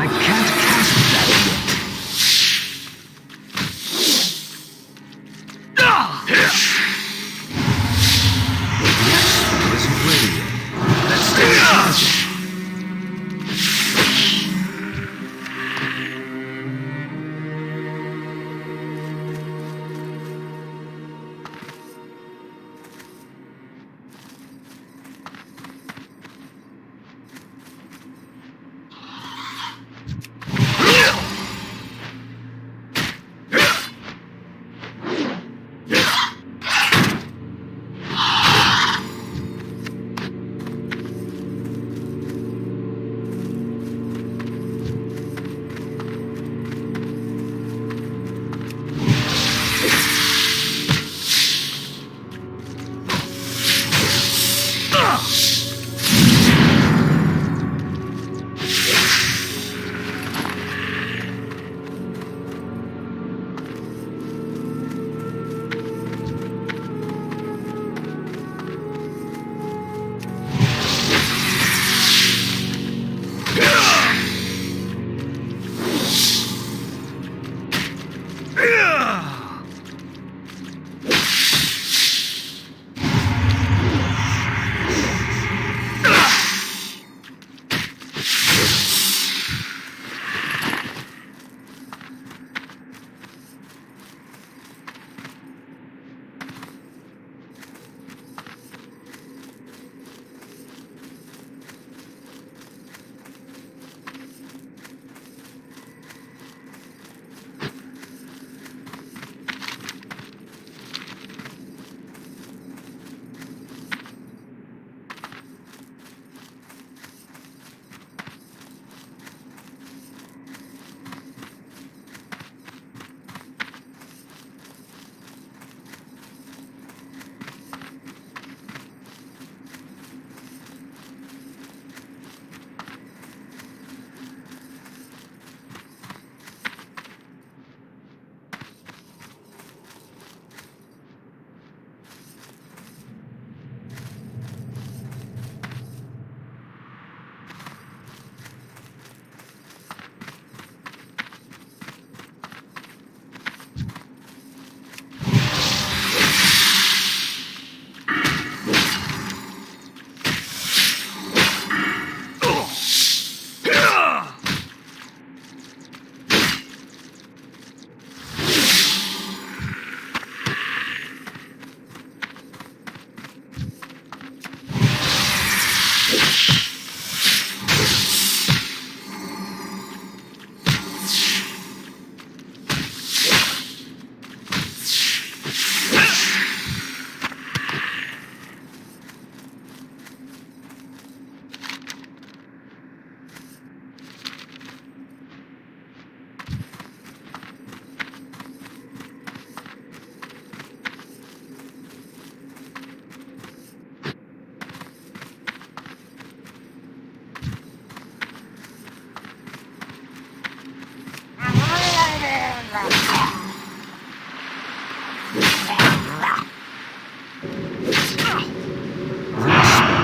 I can't cast that yet. The expert isn't ready yet. Let's stay charging.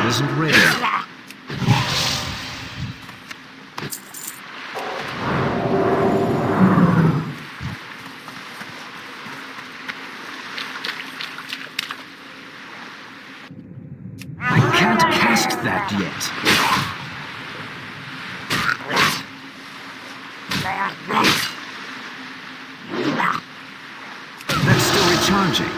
Isn't ready. I can't cast that yet. That's still recharging.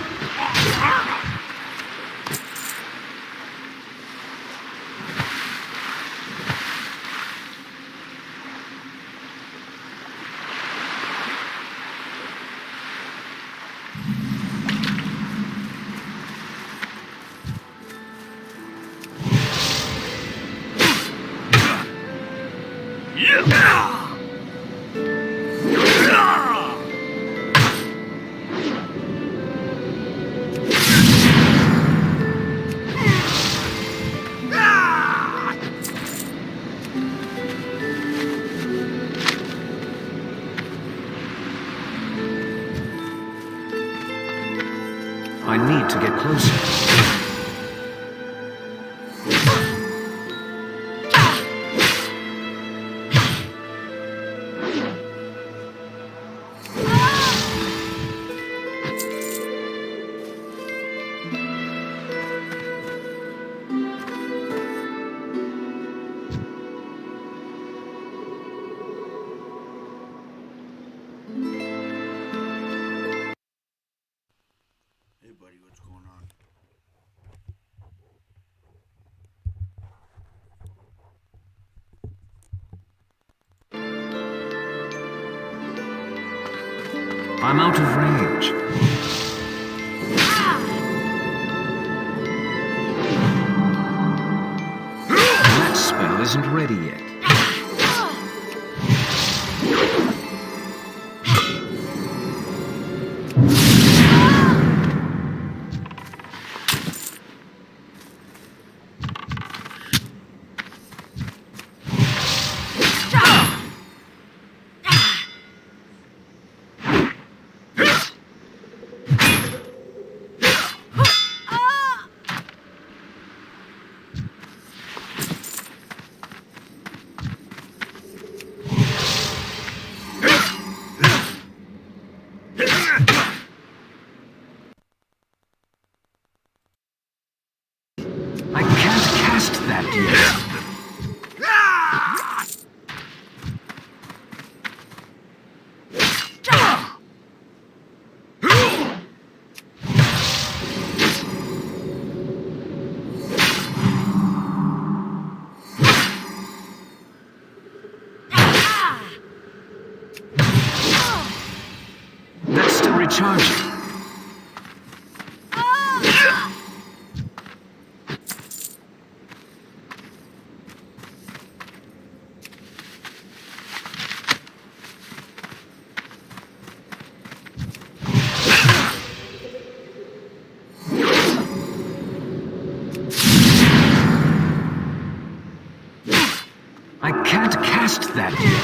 I need to get closer. I'm out of range. That spell isn't ready yet. I can't cast that yet. That's still recharging. I can't cast that yet.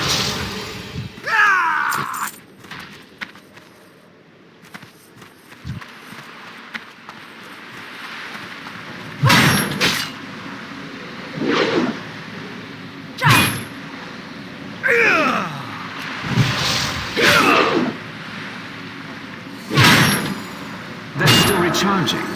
That's still recharging.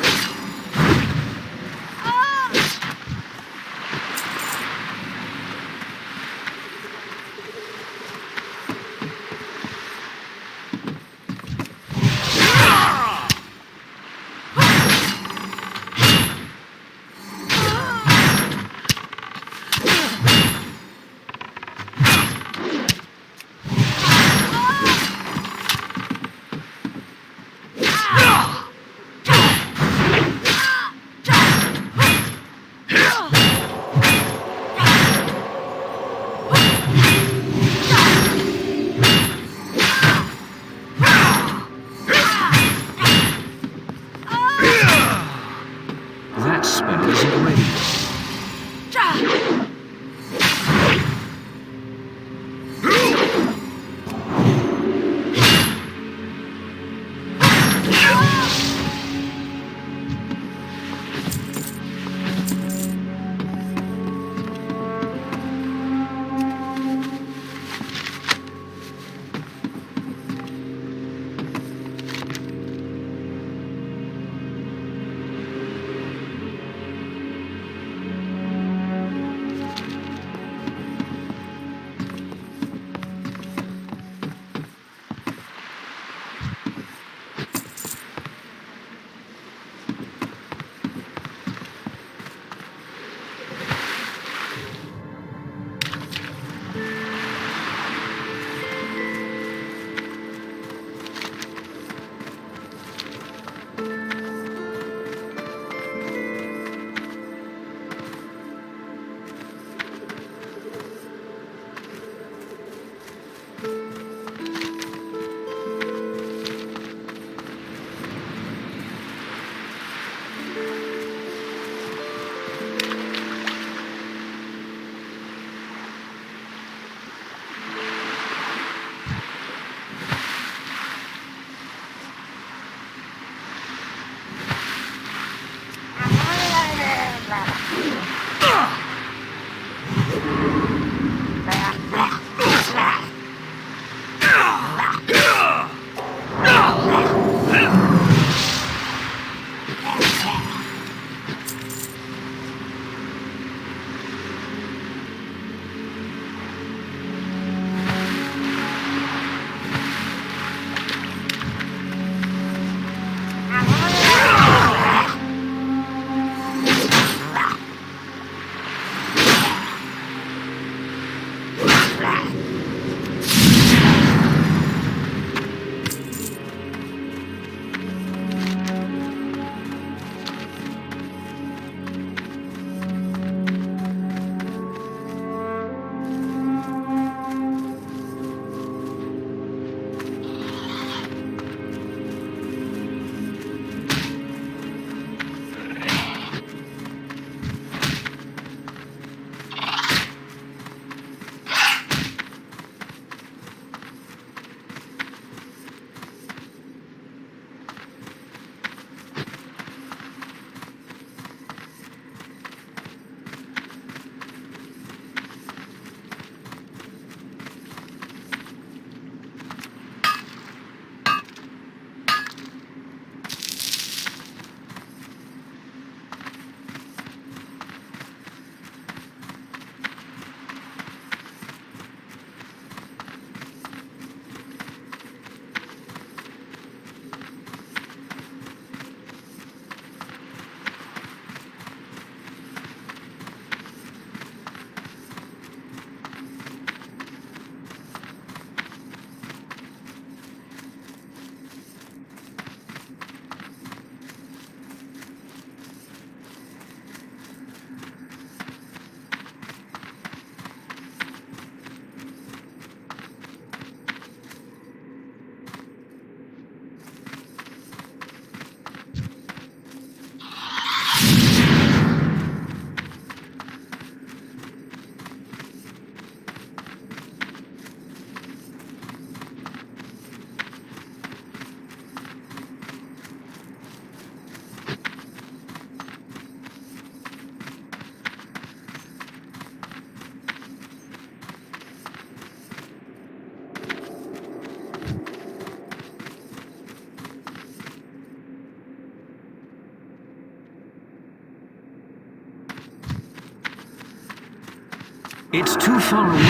It's too far away.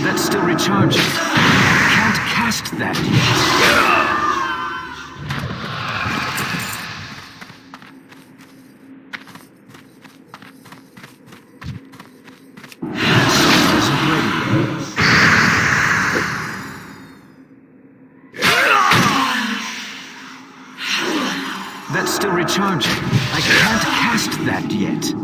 That's still recharging. I can't cast that yet. That's still recharging. I can't cast that yet.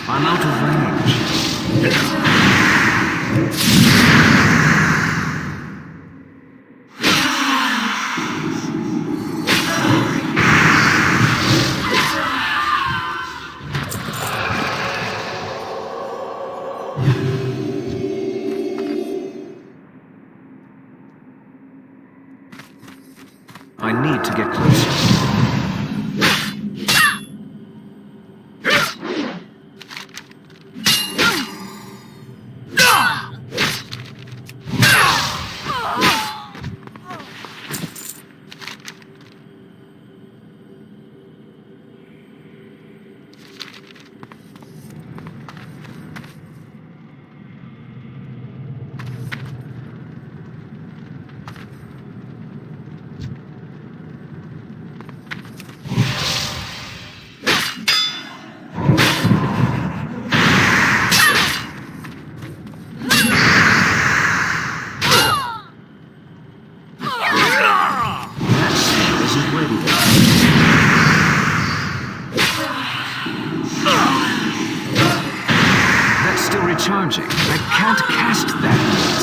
I'm out of range. I need to get closer. That's still recharging. I can't cast that yet.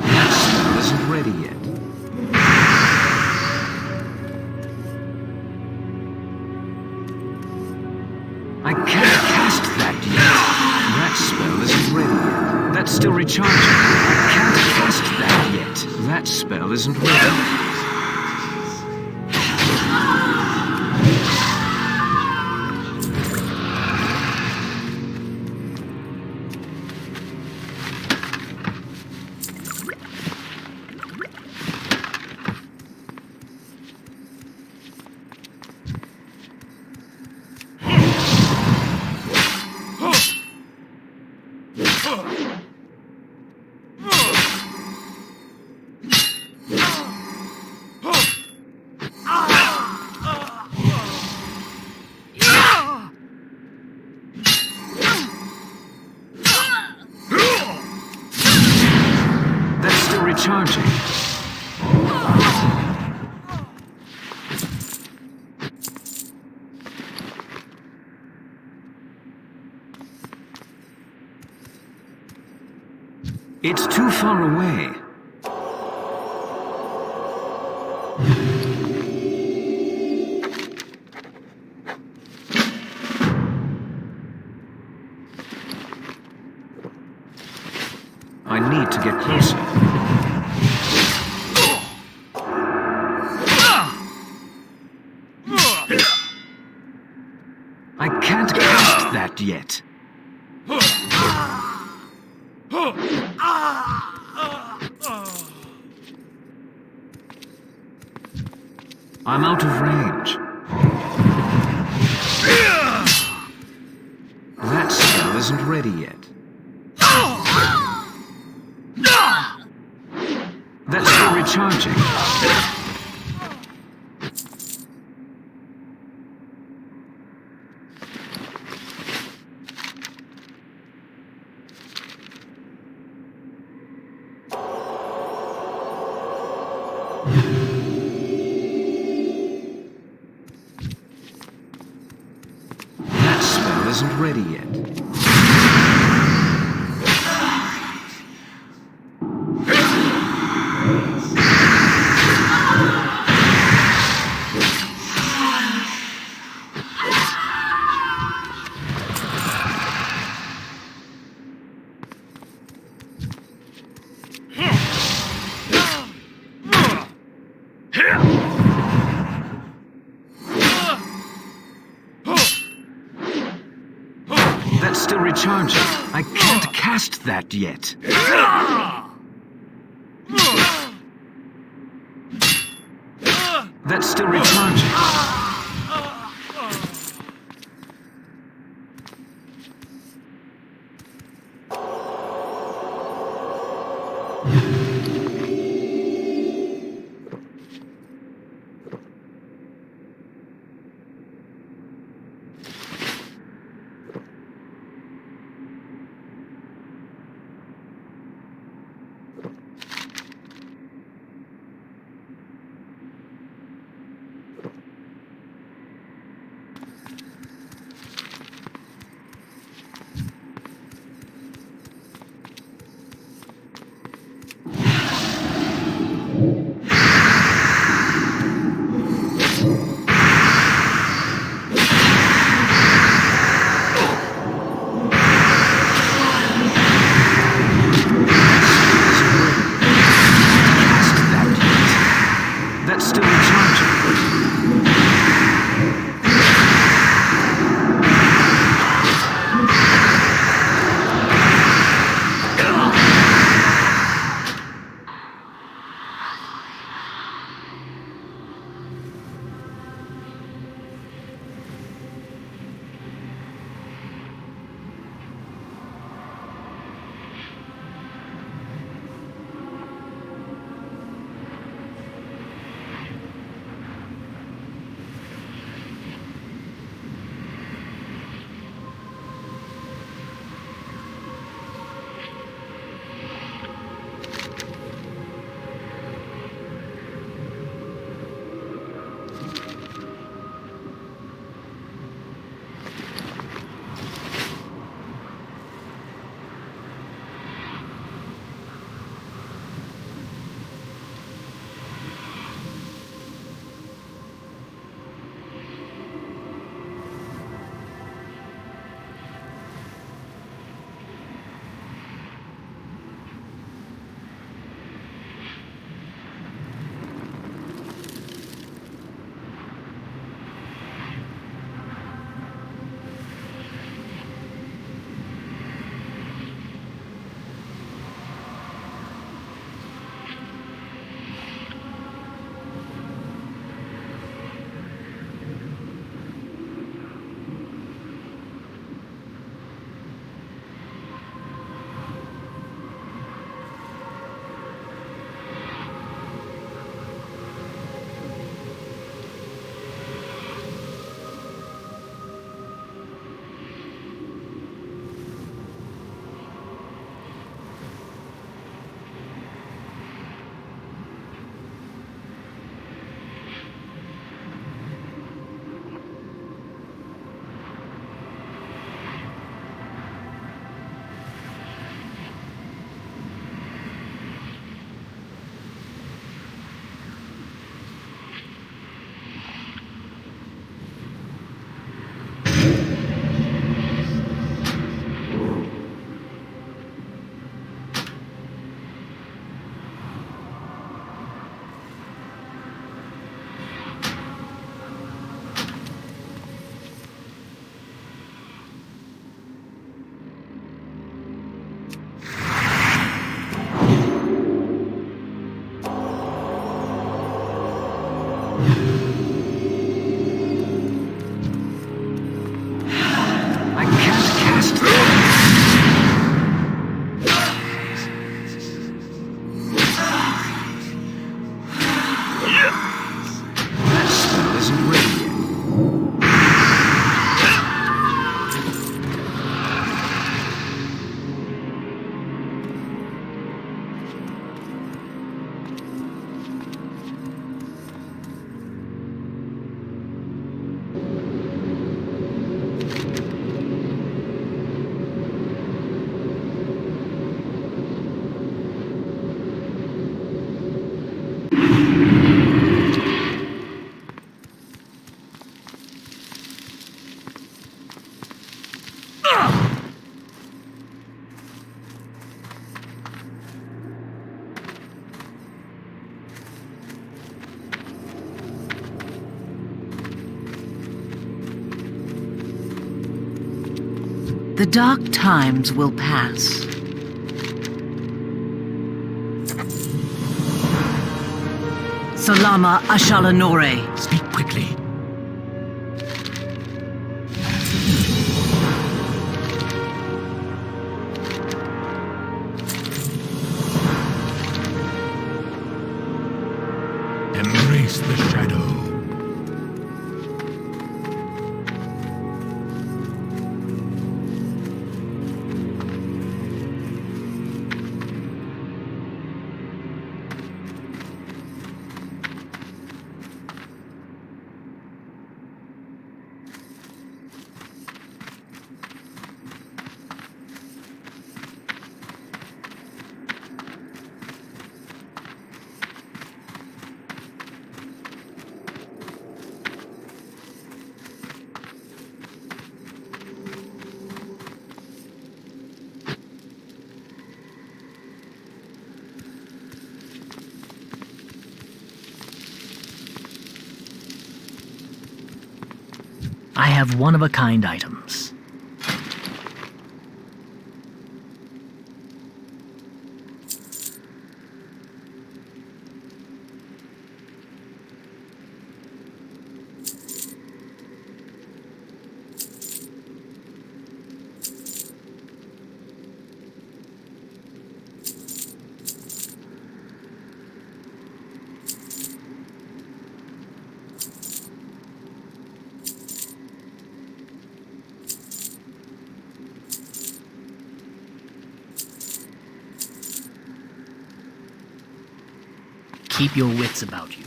That spell isn't ready yet. I can't cast that yet. That spell isn't ready yet. That's still recharging. I can't cast that yet. That spell isn't ready. Recharging. It's too far away. I need to get closer. I can't cast that yet. I'm out of range. That spell isn't ready yet. That's still recharging. That spell isn't ready yet. That's still recharging. I can't cast that yet. That's still recharging. The dark times will pass. Salama Ashalanore. Speak quickly. Embrace the shadow. I have one-of-a-kind items. Keep your wits about you.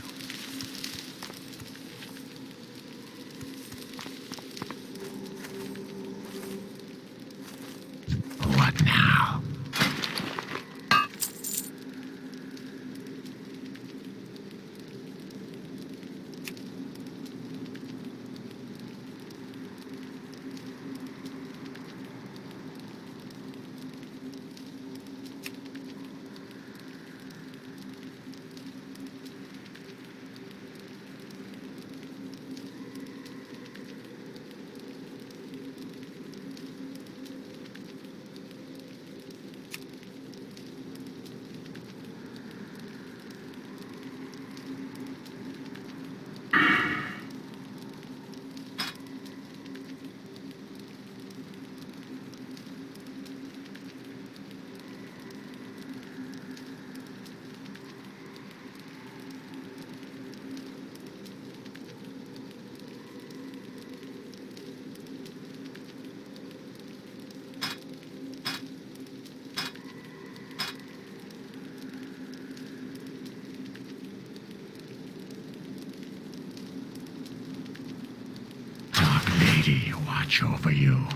What now? Lady, watch over you.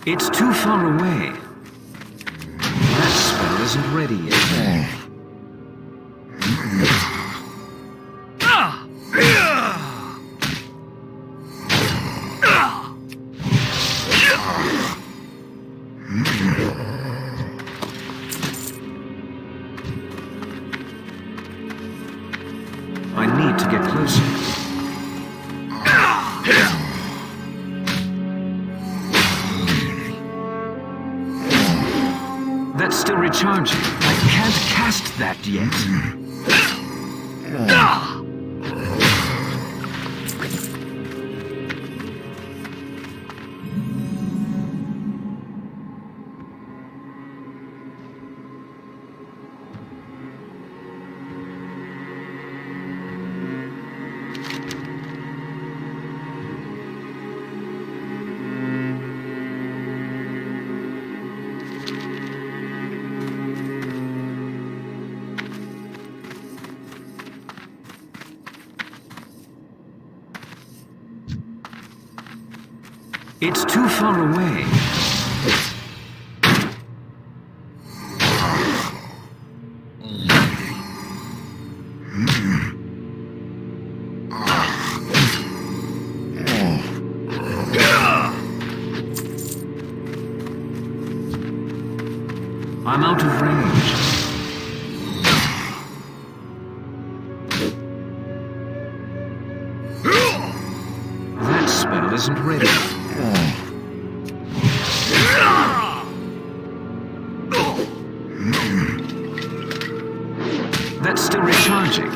It's too far away. That spell isn't ready yet. I need to get closer. That's still recharging. I can't cast that yet. It's too far away. I'm out of range. That spell isn't ready. That's still recharging.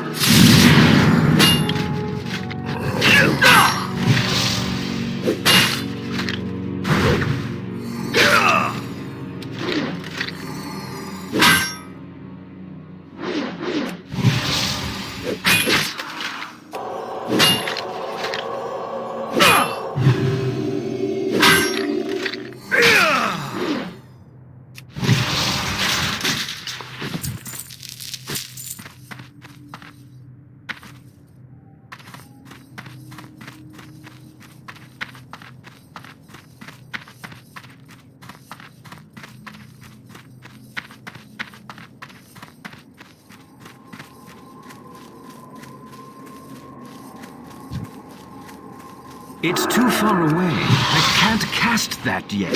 It's too far away. I can't cast that yet.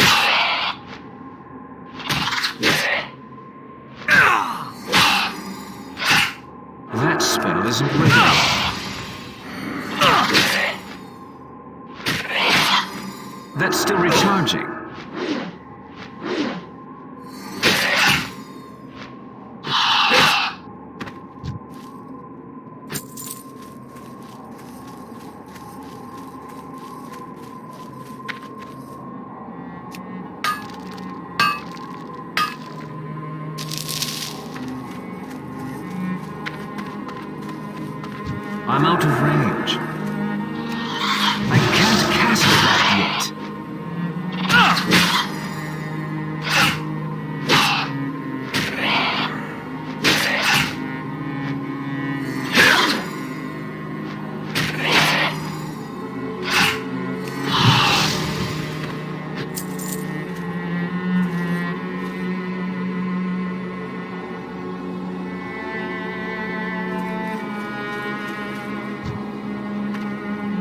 That spell isn't ready. That's still recharging. I'm out of range. I can't cast that yet.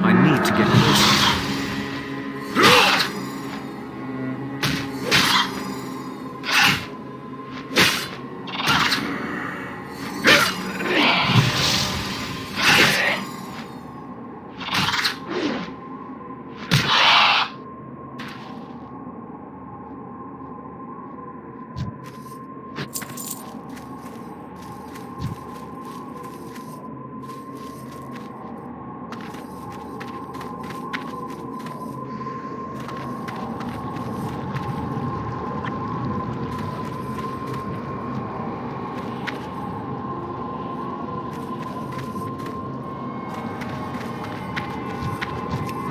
I need to get closer.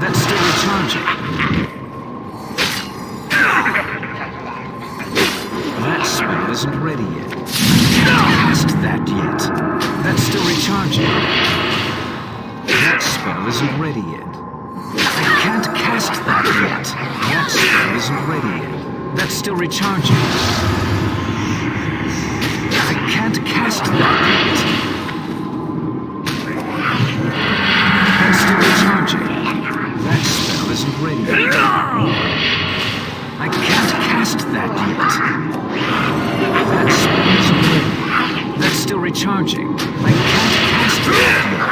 That's still recharging. That spell isn't ready yet. I can't cast that yet. That's still recharging. That spell isn't ready yet. I can't cast that yet. That spell isn't ready yet. still recharging. I can't cast that yet. That's still recharging. That spell isn't ready yet. I can't cast that yet. That spell isn't ready. That's still recharging. I can't cast that yet.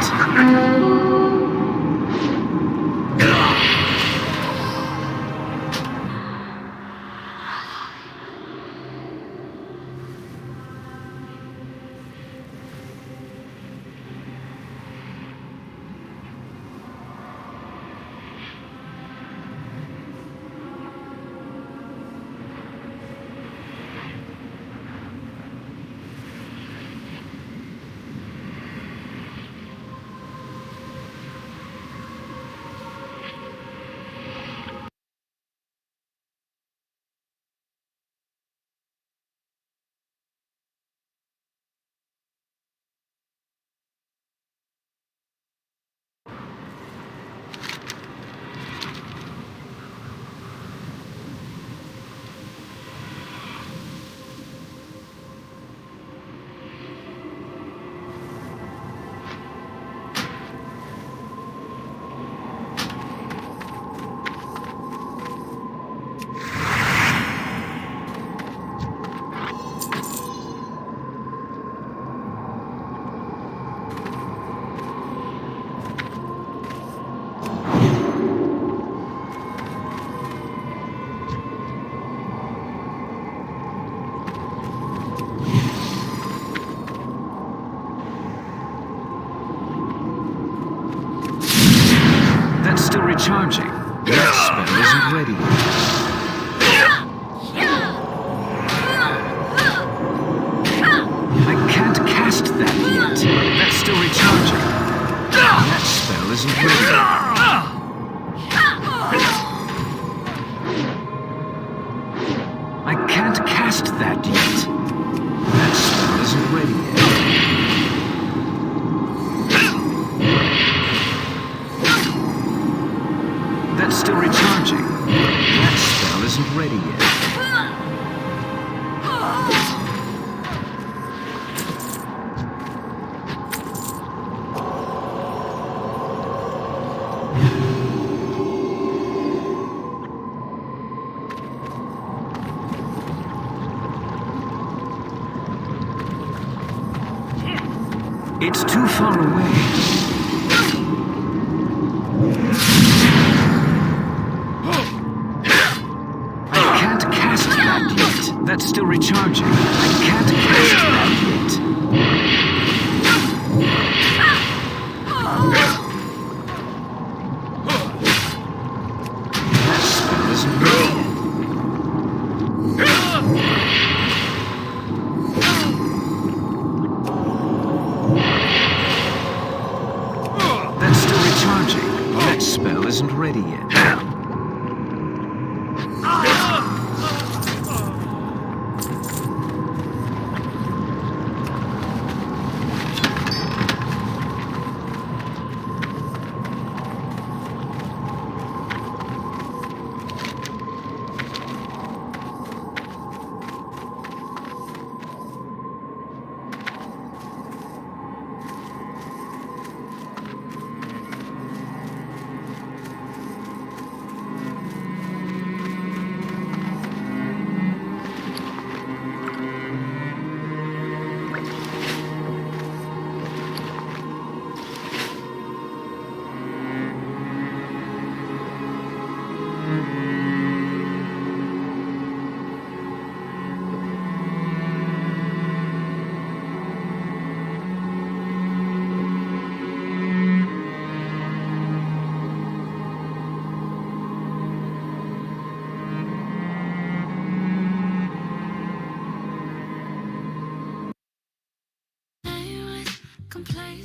Still recharging. That spell isn't ready yet. I can't cast that yet. That's still recharging. That spell isn't ready yet. I can't cast that yet. That spell isn't ready yet. That's still recharging. That spell isn't ready yet. It's too far away. That's still recharging. I can't cast that yet. That spell isn't ready yet. That's still recharging. That spell isn't ready yet.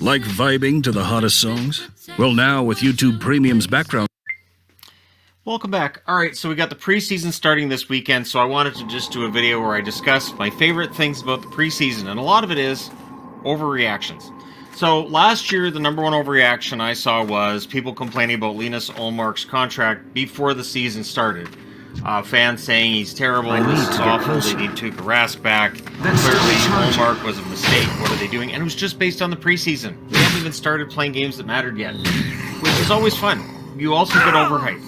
Like vibing to the hottest songs? Well, now with YouTube Premium's background. Welcome back. Alright, so we got the preseason starting this weekend, so I wanted to just do a video where I discuss my favorite things about the preseason, and a lot of it is overreactions. So last year, the number one overreaction I saw was people complaining about Linus Ullmark's contract before the season started. fans saying he's terrible, I this need is to get awful, closer. they need Tuukka Rask back. That's Clearly, charging. Hallmark was a mistake. What are they doing? And it was just based on the preseason. We haven't even started playing games that mattered yet, which is always fun. You also get overhype.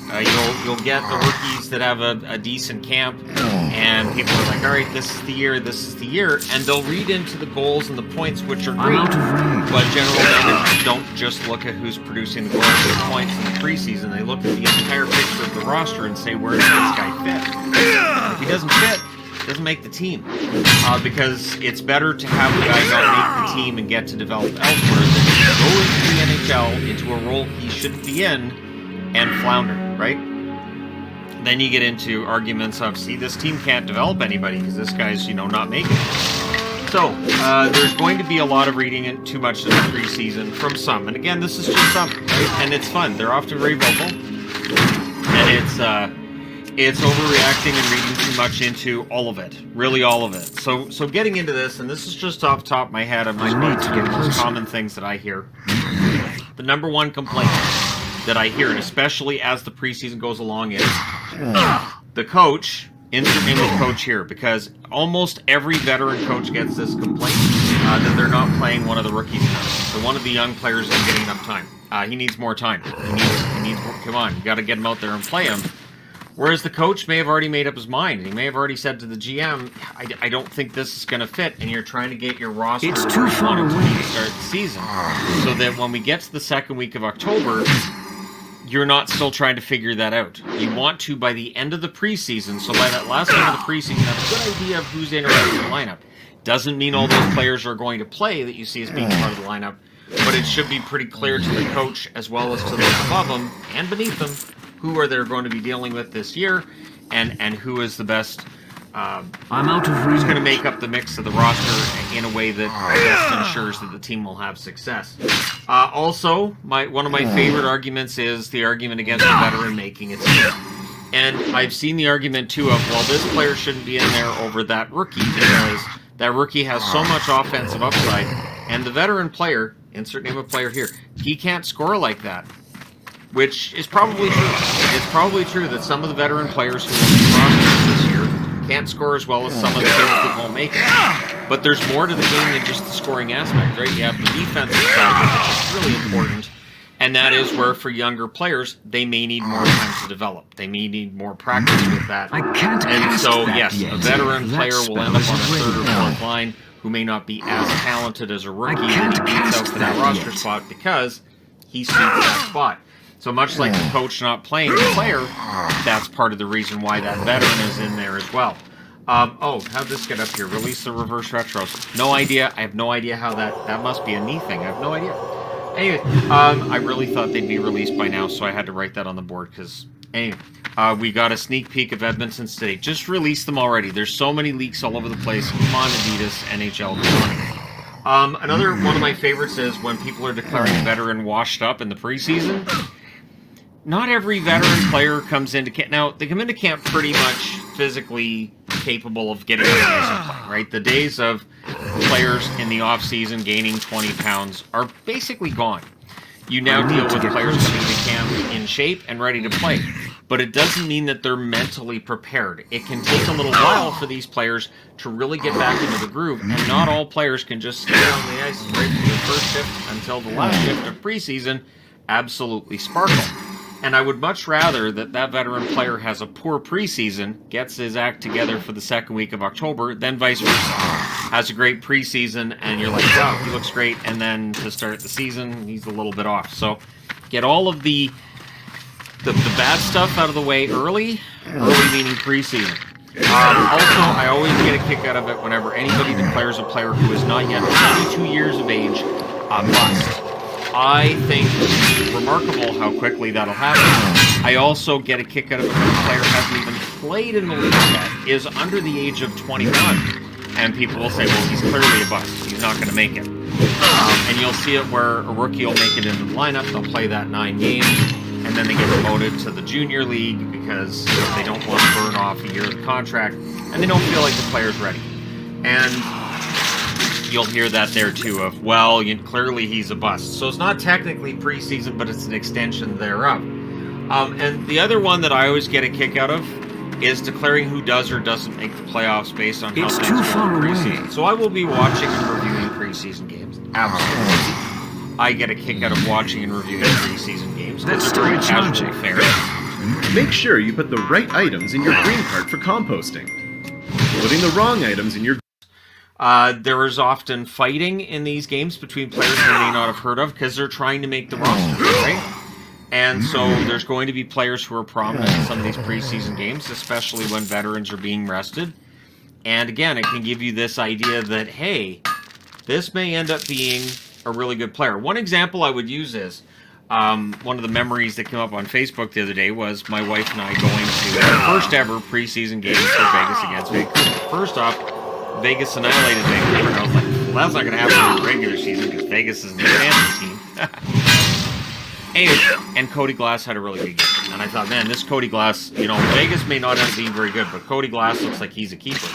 You'll get the rookies that have a decent camp, and people are like, all right, this is the year, and they'll read into the goals and the points, which are I'm great, out of range. but general managers don't just look at who's producing the goals and the points in the preseason. They look at the entire picture of the roster and say, where does this guy fit? If he doesn't fit, he doesn't make the team. Because it's better to have the guy not make the team and get to develop elsewhere than go into the NHL into a role he shouldn't be in and flounder, right? Then you get into arguments of, see, this team can't develop anybody because this guy's, not making it. So, there's going to be a lot of reading in too much in the preseason from some. And again, this is just some, right? And it's fun. They're often very vocal. And it's overreacting and reading too much into all of it. Really all of it. So getting into this, and this is just off the top of my head, I'm just going to the most common things that I hear. The number one complaint that I hear, and especially as the preseason goes along, is the coach, insert name of coach here, because almost every veteran coach gets this complaint that they're not playing one of the rookies enough. So one of the young players isn't getting enough time. He needs more time. He needs more, come on, you got to get him out there and play him. Whereas the coach may have already made up his mind. He may have already said to the GM, I don't think this is going to fit, and you're trying to get your roster It's too far away to start the season. So that when we get to the second week of October, you're not still trying to figure that out. You want to, by the end of the preseason, so by that last game of the preseason, have a good idea of who's in or out of the lineup. Doesn't mean all those players are going to play that you see as being part of the lineup, but it should be pretty clear to the coach as well as to those above them and beneath them who are they going to be dealing with this year, and who is the best. I'm out of range. Who's going to make up the mix of the roster in a way that best ensures that the team will have success. Also, one of my favorite arguments is the argument against the veteran making a team. And I've seen the argument too of, well, this player shouldn't be in there over that rookie because that rookie has so much offensive upside, and the veteran player, insert name of player here, he can't score like that. Which is probably true. It's probably true that some of the veteran players who will be rosters this year can't score as well as some of the kids that won't make it. But there's more to the game than just the scoring aspect, right? You have the defensive side, which is really important. And that is where, for younger players, they may need more time to develop. They may need more practice with that. I can't And cast so, that yes, yet. a veteran That player will spell end up on a isn't third or ready. fourth line who may not be as talented as a rookie I that can't he beats cast out for that that roster yet. spot because he suits that spot. So much like the coach not playing the player, that's part of the reason why that veteran is in there as well. How'd this get up here? Release the reverse retros. No idea. I have no idea how that must be a knee thing. I have no idea. Anyway, I really thought they'd be released by now, so I had to write that on the board because, anyway, we got a sneak peek of Edmonton State. Just release them already. There's so many leaks all over the place. Come on, Adidas, NHL, come on. Another one of my favorites is when people are declaring a veteran washed up in the preseason. Not every veteran player comes into camp. Now, they come into camp pretty much physically capable of getting on the ice and playing, right? The days of players in the off-season gaining 20 pounds are basically gone. You now deal with players coming into camp in shape and ready to play. But it doesn't mean that they're mentally prepared. It can take a little while for these players to really get back into the groove, and not all players can just stay on the ice right from the first shift until the last shift of preseason absolutely sparkle. And I would much rather that veteran player has a poor preseason, gets his act together for the second week of October, than vice versa. Has a great preseason, and you're like, wow, he looks great, and then to start the season, he's a little bit off. So get all of the bad stuff out of the way early meaning preseason. Also, I always get a kick out of it whenever anybody declares a player who is not yet 22 years of age a bust. I think it's remarkable how quickly that'll happen. I also get a kick out of it when a player hasn't even played in the league yet, is under the age of 21. And people will say, well, he's clearly a bust. He's not going to make it. And you'll see it where a rookie will make it into the lineup. They'll play that 9 games. And then they get promoted to the junior league because they don't want to burn off a year of the contract. And they don't feel like the player's ready. And you'll hear that there too of, well, clearly he's a bust. So it's not technically preseason, but it's an extension thereof. And the other one that I always get a kick out of is declaring who does or doesn't make the playoffs based on how It's things too go far in away. preseason. So I will be watching and reviewing preseason games. Absolutely. I get a kick out of watching and reviewing preseason games. That's It's a very still casual charging. affair. Make sure you put the right items in your green cart for composting. Putting the wrong items in your There is often fighting in these games between players you may not have heard of because they're trying to make the roster, right? And so there's going to be players who are prominent in some of these preseason games, especially when veterans are being rested. And again, it can give you this idea that, hey, this may end up being a really good player. One example I would use is one of the memories that came up on Facebook the other day was my wife and I going to our first ever preseason game for Vegas against Vancouver. First off, Vegas annihilated Vancouver, and I was like, well, that's not going to happen in the regular season because Vegas isn't a fantasy team. Anyway, and Cody Glass had a really good game. And I thought, man, this Cody Glass, Vegas may not end up being very good, but Cody Glass looks like he's a keeper.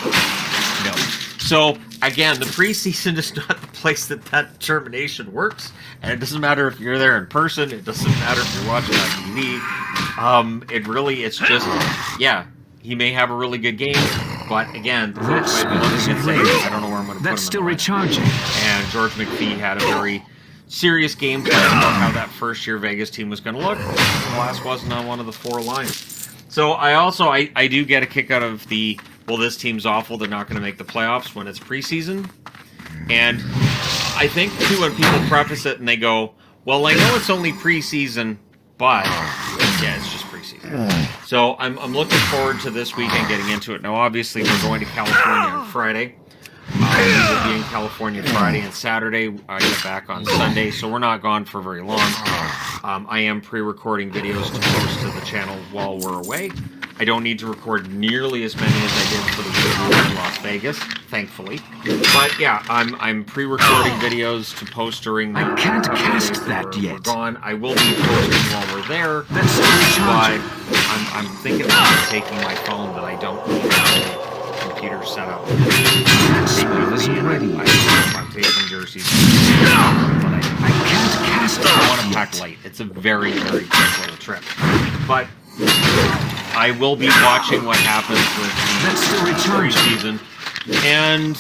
No. So, again, the preseason is not the place that determination works. And it doesn't matter if you're there in person. It doesn't matter if you're watching on TV. It's just, yeah, he may have a really good game. But again, the coach might be looking and saying, I don't know where I'm going to put him. That's still in the lineup. recharging. And George McPhee had a very serious game plan about how that first year Vegas team was going to look. Glass wasn't on one of the 4 lines. So I do get a kick out of the, well, this team's awful, they're not going to make the playoffs when it's preseason. And I think, too, when people preface it and they go, well, I know it's only preseason, but, yeah, it's just preseason. So I'm looking forward to this weekend getting into it. Now, obviously, we're going to California on Friday. We will be in California Friday and Saturday. I get back on Sunday, so we're not gone for very long. I am pre-recording videos to post to the channel while we're away. I don't need to record nearly as many as I did for the week we were in Las Vegas, thankfully. But yeah, I'm pre-recording videos to post during the I can't cast days that we're yet. gone. I will be posting while we're there. That's still But recharging. I'm thinking about taking my phone that I don't need a computer set up. That spell isn't ready. I'm taking jerseys. But I can't cast I want to that pack yet. light. It's a very, very quick little trip. But I will be watching what happens with That's still the recharging. preseason. And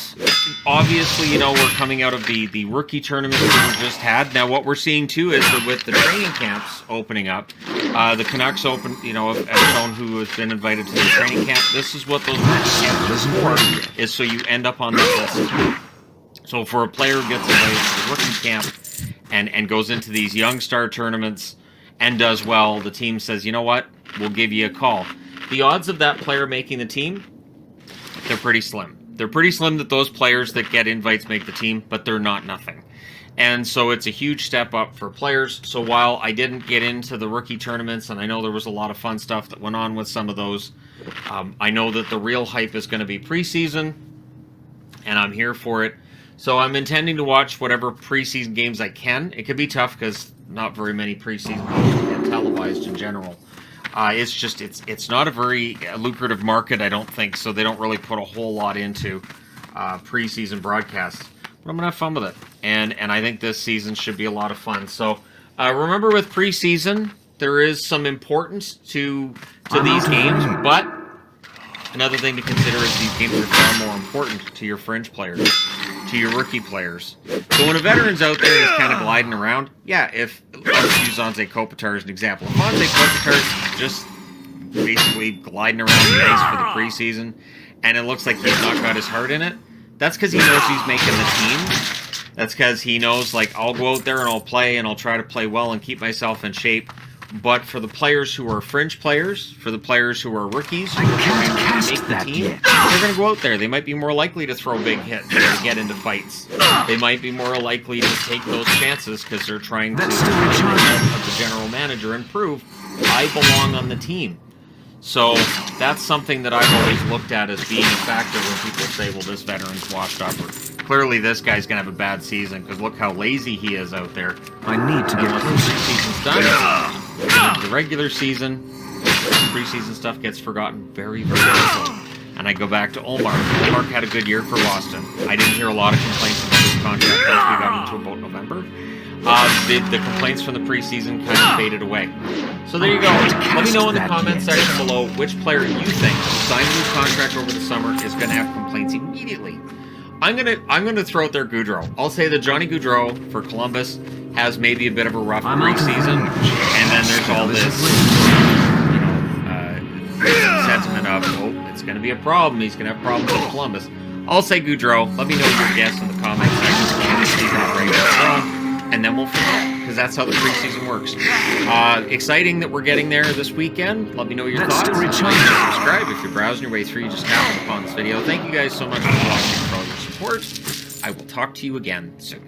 obviously, we're coming out of the rookie tournament that we just had. Now, what we're seeing, too, is that with the training camps opening up, the Canucks open, have shown who has been invited to the training camp. This is what those rookie camps isn't are ready yet. for, is so you end up on that list. So for a player who gets invited to the rookie camp and goes into these young star tournaments and does well, the team says, you know what, we'll give you a call. The odds of that player making the team, they're pretty slim. They're pretty slim that those players that get invites make the team, but they're not nothing. And so it's a huge step up for players. So while I didn't get into the rookie tournaments, and I know there was a lot of fun stuff that went on with some of those, I know that the real hype is going to be preseason, and I'm here for it. So I'm intending to watch whatever preseason games I can. It could be tough because not very many preseason games get televised in general. It's not a very lucrative market, I don't think, so they don't really put a whole lot into preseason broadcasts. But I'm going to have fun with it, and I think this season should be a lot of fun. So remember, with preseason, there is some importance to these games, but another thing to consider is these games are far more important to your fringe players, to your rookie players. So when a veteran's out there and is kind of gliding around, yeah, let's use Anze Kopitar as an example. If Anze Kopitar's just basically gliding around the ice for the preseason, and it looks like he's not got his heart in it, that's because he knows he's making the team. That's because he knows, I'll go out there and I'll play, and I'll try to play well and keep myself in shape. But for the players who are fringe players, for the players who are rookies, who are trying to make the team, they're going to go out there. They might be more likely to throw big hits or get into fights. They might be more likely to take those chances because they're trying to, That's still recharging. of the general manager, and prove I belong on the team. So that's something that I've always looked at as being a factor when people say, well, this veteran's washed up. Or clearly this guy's going to have a bad season because look how lazy he is out there. I need to And get once the closer. preseason's done, we get into the regular season, preseason stuff gets forgotten very, very quickly. And I go back to Olmark. Olmark had a good year for Boston. I didn't hear a lot of complaints about his contract once we got into about November. The complaints from the preseason kind of faded away. So there you go. Let me know in the comment section below which player you think signing a new contract over the summer is going to have complaints immediately. I'm gonna throw out there Goudreau. I'll say that Johnny Goudreau for Columbus has maybe a bit of a rough preseason, and then there's all this, sentiment of, oh, it's gonna be a problem. He's gonna have problems with Columbus. I'll say Goudreau. Let me know your guess in the comment section. He's not right or wrong, and then we'll forget, because that's how the preseason works. Exciting that we're getting there this weekend. Let me know your thoughts. Subscribe if you're browsing your way through. You just happened upon this video. Thank you guys so much for watching and for all your support. I will talk to you again soon.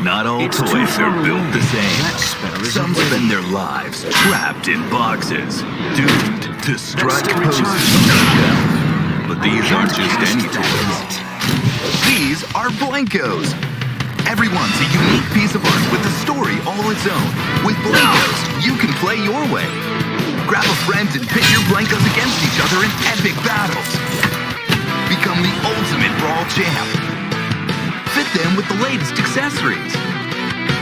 Not all toys are built the same. Some spend their lives trapped in boxes, doomed to strut poses on the shelf. But these aren't just any toys. These are Blankos. Everyone's a unique piece of art with a story all its own. With Blankos, you can play your way. Grab a friend and pit your Blankos against each other in epic battles. Become the ultimate brawl champ. Fit them with the latest accessories.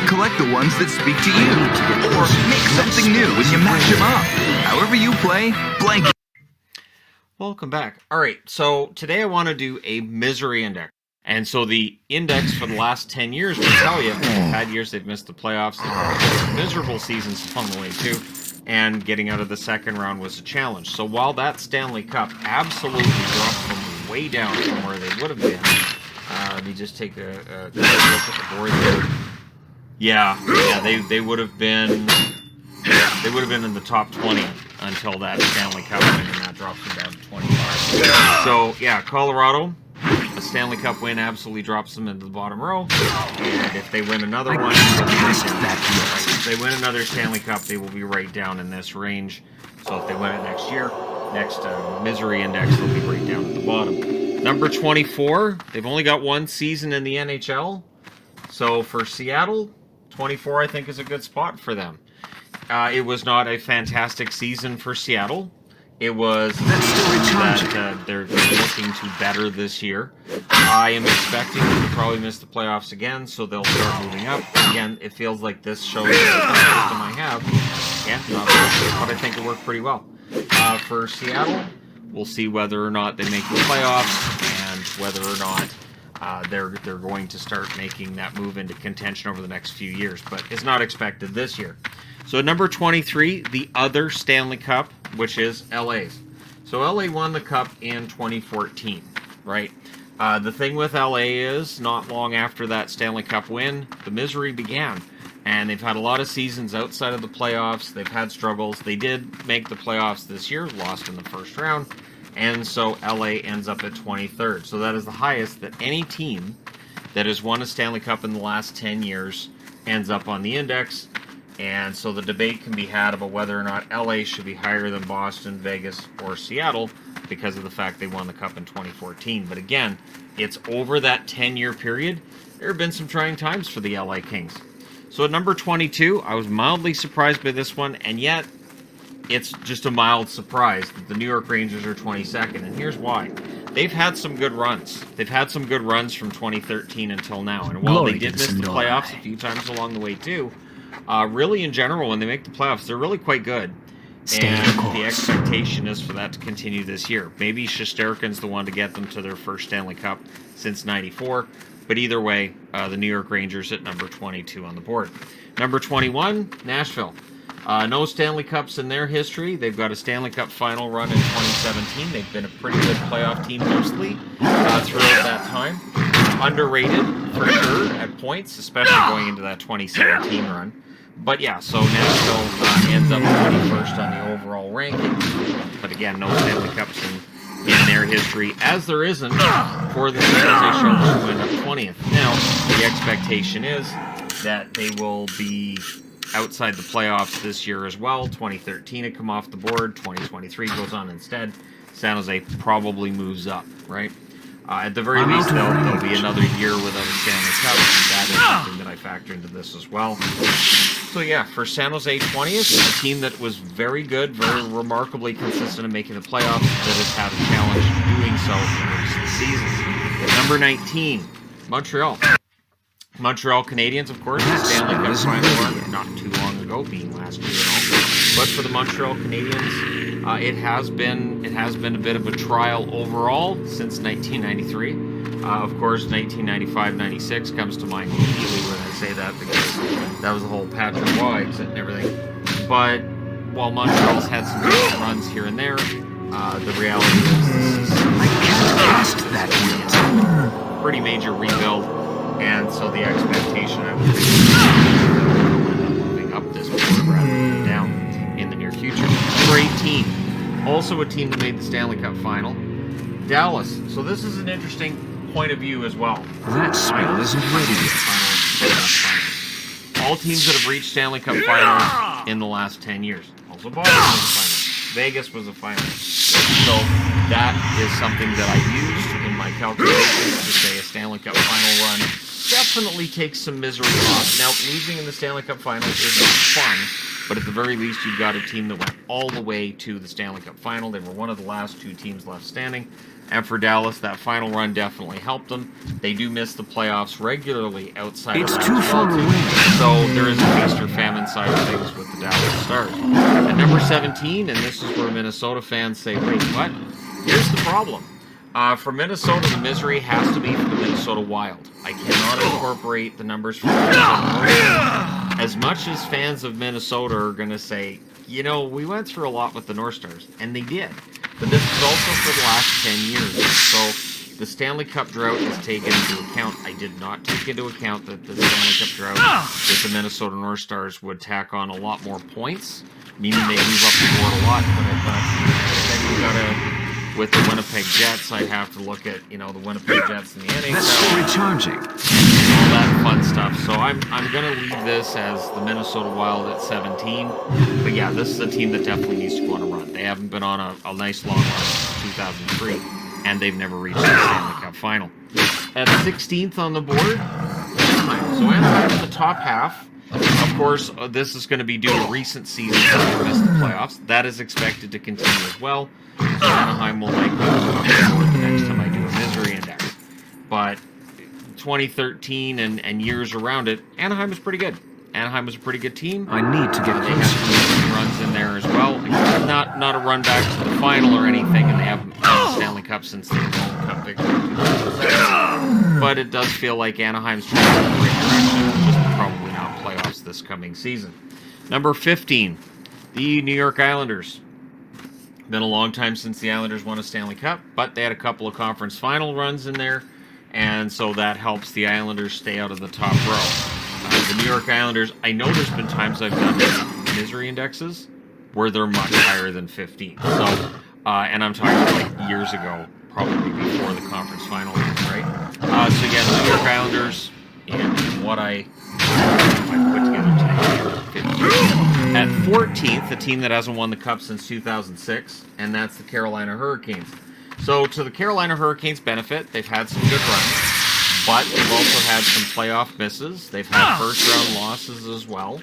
Collect the ones that speak to you, or make something new when you match them up. However you play, Blank. Welcome back. All right, so today I want to do a misery index. And so the index for the last 10 years will tell you, they've had years they've missed the playoffs, they've had miserable seasons along the way too, and getting out of the second round was a challenge. So while that Stanley Cup absolutely dropped them way down from where they would have been, let me just take a quick look at the board there. Yeah, they would have been in the top 20 until that Stanley Cup win, and that drops them down to 25. So yeah, Colorado, a Stanley Cup win absolutely drops them into the bottom row. And if they win another one, if they win another Stanley Cup, they will be right down in this range. So if they win it next year, next misery index, they'll be right down at the bottom. Number 24, they've only got one season in the NHL. So for Seattle, 24 I think is a good spot for them. It was not a fantastic season for Seattle. It was that they're looking to better this year. I am expecting them to probably miss the playoffs again, so they'll start moving up. Again, it feels like this shows the system I have. Yeah, not perfect, but I think it worked pretty well. For Seattle, we'll see whether or not they make the playoffs and whether or not they're going to start making that move into contention over the next few years, but it's not expected this year. So at number 23, the other Stanley Cup, which is LA's. So LA won the Cup in 2014, right? The thing with LA is, not long after that Stanley Cup win, the misery began. And they've had a lot of seasons outside of the playoffs. They've had struggles. They did make the playoffs this year, lost in the first round. And so LA ends up at 23rd. So that is the highest that any team that has won a Stanley Cup in the last 10 years ends up on the index. And so the debate can be had about whether or not LA should be higher than Boston, Vegas, or Seattle because of the fact they won the Cup in 2014. But again, it's over that 10-year period. There have been some trying times for the LA Kings. So at number 22, I was mildly surprised by this one, and yet it's just a mild surprise that the New York Rangers are 22nd, and here's why. They've had some good runs. They've had some good runs from 2013 until now, and while they did miss the playoffs a few times along the way too, really in general, when they make the playoffs, they're really quite good. And the expectation is for that to continue this year. Maybe Shesterkin's the one to get them to their first Stanley Cup since '94. But either way, the New York Rangers at number 22 on the board. Number 21, Nashville. No Stanley Cups in their history. They've got a Stanley Cup final run in 2017. They've been a pretty good playoff team mostly throughout that time. Underrated, for sure, at points, especially going into that 2017 run. But yeah, so Nashville ends up 21st on the overall ranking. But again, no Stanley Cups in in their history, as there isn't for the San Jose Sharks, who end up 20th. Now, the expectation is that they will be outside the playoffs this year as well. 2013 had come off the board. 2023 goes on instead. San Jose probably moves up, right? At the very least, there'll be another year without a Stanley Cup. That is something that I factor into this as well. So yeah, for San Jose 20th, a team that was very good, very remarkably consistent in making the playoffs, that has had a challenge doing so in recent seasons. Number 19, Montreal. Montreal Canadiens, of course, the Stanley Cup final run not too long ago, being last year and all. But for the Montreal Canadiens, it has been a bit of a trial overall since 1993. Of course, 1995-96 comes to mind immediately when I say that, because that was the whole Patrick Roy exit and everything. But while Montreal's had some good runs here and there, the reality is I can't cast that yet. Pretty major rebuild. And so the expectation, I would think, moving up this board rather than down in the near future. Number 18, also a team that made the Stanley Cup final, Dallas. So this is an interesting point of view as well. That spell isn't ready yet. All teams that have reached Stanley Cup finals in the last 10 years. Also Boston was a finalist. Vegas was a finalist. So that is something that I used in my calculations to say a Stanley Cup final run definitely takes some misery off. Now, losing in the Stanley Cup final is not fun, but at the very least, you've got a team that went all the way to the Stanley Cup final. They were one of the last two teams left standing. And for Dallas, that final run definitely helped them. They do miss the playoffs regularly outside of that. It's too far away. So there is a feast or famine side of things with the Dallas Stars. At number 17, and this is where Minnesota fans say, wait, what? Here's the problem. For Minnesota, the misery has to be for the Minnesota Wild. I cannot incorporate the numbers from Minnesota. As much as fans of Minnesota are going to say, you know, we went through a lot with the North Stars, and they did. But this is also for the last 10 years. So the Stanley Cup drought is taken into account. I did not take into account that the Stanley Cup drought with the Minnesota North Stars would tack on a lot more points, meaning they move up the board a lot. But I thought, then you got to... With the Winnipeg Jets, I'd have to look at, you know, the Winnipeg Jets in the NHL. That's still recharging. All that fun stuff. So I'm going to leave this as the Minnesota Wild at 17. But yeah, this is a team that definitely needs to go on a run. They haven't been on a nice long run since 2003, and they've never reached the Stanley Cup final. At 16th on the board, Anaheim. So Anaheim in the top half. Of course, this is going to be due to recent seasons that they missed the playoffs. That is expected to continue as well. So Anaheim will likely come forward the next time I do a misery index. But 2013 and years around it, Anaheim is pretty good. Anaheim was a pretty good team. I need to get They have some runs in there as well. Not a run back to the final or anything, and they haven't won the Stanley Cup since the World Cup victory in 2007. But it does feel like Anaheim's trying in the right direction. Just probably not playoffs this coming season. Number 15, the New York Islanders. Been a long time since the Islanders won a Stanley Cup, but they had a couple of conference final runs in there, and so that helps the Islanders stay out of the top row. The New York Islanders, I know there's been times I've done misery indexes where they're much higher than 15. So, and I'm talking like years ago, probably before the conference final runs, right? So again, the New York Islanders, and what I put together today, 15. At 14th, a team that hasn't won the Cup since 2006, and that's the Carolina Hurricanes. So to the Carolina Hurricanes' benefit, they've had some good runs, but they've also had some playoff misses. They've had first-round losses as well.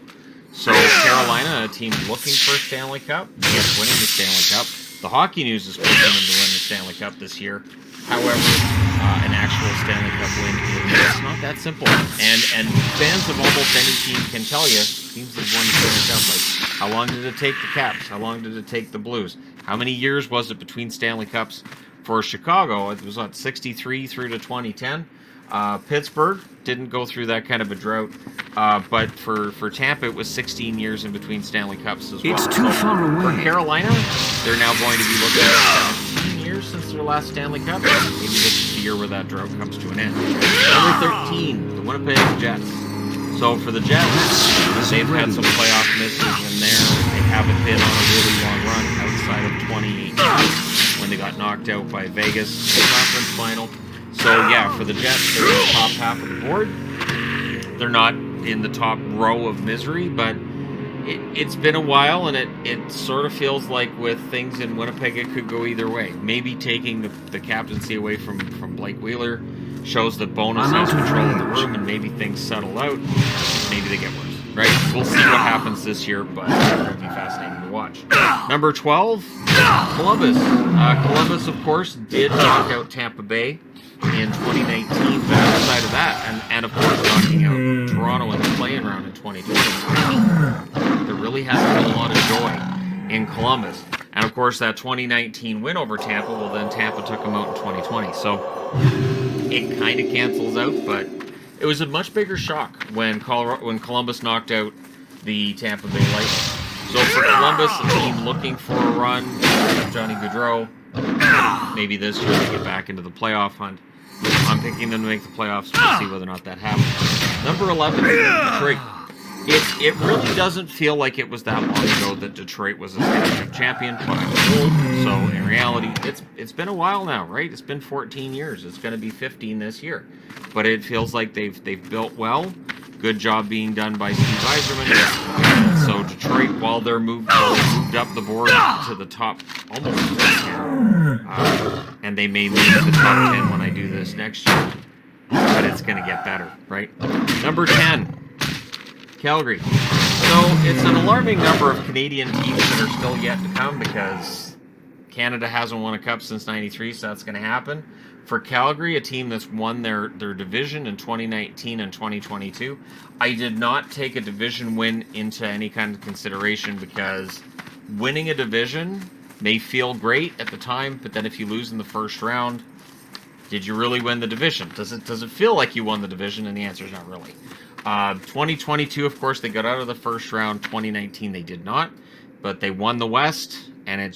So Carolina, a team looking for a Stanley Cup, yes, winning the Stanley Cup. The Hockey News is pushing them to win the Stanley Cup this year. However, an actual Stanley Cup win is not that simple. And fans of almost any team can tell you, teams that won the Stanley Cup, like, how long did it take the Caps? How long did it take the Blues? How many years was it between Stanley Cups for Chicago? It was, 63 through to 2010. Pittsburgh didn't go through that kind of a drought, but for Tampa, it was 16 years in between Stanley Cups as well. It's too far away. For Carolina, they're now going to be looking at 17 years since their last Stanley Cup. Maybe this is the year where that drought comes to an end. Number 13, the Winnipeg Jets. So for the Jets, they've had some playoff misses in there. They haven't been on a really long run outside of 2018 when they got knocked knocked out by Vegas in the conference final. So yeah, for the Jets, they're in the top half of the board. They're not in the top row of misery, but it's been a while, and it sort of feels like with things in Winnipeg, it could go either way. Maybe taking the captaincy away from Blake Wheeler shows that Bonus has control of the room, and maybe things settle out. Maybe they get worse, right? We'll see what happens this year, but it'll be fascinating to watch. Number 12, Columbus. Columbus, of course, did knock out Tampa Bay in 2019, but outside of that, and of course knocking out Toronto in the play-in round in 2020, there really hasn't been a lot of joy in Columbus. And of course that 2019 win over Tampa, well then Tampa took them out in 2020, so it kind of cancels out, but it was a much bigger shock when Columbus knocked out the Tampa Bay Lightning. So for Columbus, a team looking for a run, Johnny Gaudreau, maybe this year they get back into the playoff hunt. I'm picking them to make the playoffs. We'll see whether or not that happens. Number 11, Detroit. It really doesn't feel like it was that long ago that Detroit was a Stanley Cup champion, but so in reality, it's been a while now, right? It's been 14 years. It's going to be 15 this year, but it feels like they've built well. Good job being done by Steve Yzerman. So Detroit, while they're moved up the board to the top, almost to the 10, and they may move to the top 10 when I do this next year, but it's going to get better, right? Number 10. Calgary. So it's an alarming number of Canadian teams that are still yet to come because Canada hasn't won a cup since '93, so that's going to happen. For Calgary, a team that's won their division in 2019 and 2022, I did not take a division win into any kind of consideration because winning a division may feel great at the time, but then if you lose in the first round, did you really win the division? Does it feel like you won the division? And the answer is not really. 2022, of course, they got out of the first round. 2019, they did not, but they won the West, and it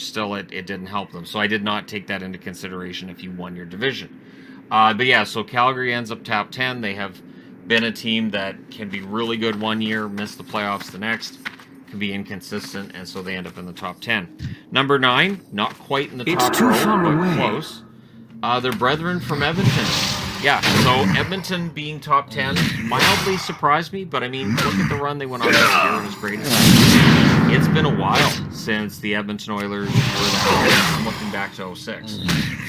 didn't help them. So I did not take that into consideration if you won your division. But yeah, so Calgary ends up top 10. They have been a team that can be really good one year, miss the playoffs the next, can be inconsistent, and so they end up in the top 10. Number 9, not quite in the top It's too row, far but away. close. Their brethren from Edmonton. Yeah, so Edmonton being top 10 mildly surprised me, but I mean, look at the run they went on this year and as great as it's been a while since the Edmonton Oilers were that. I'm looking back to 06.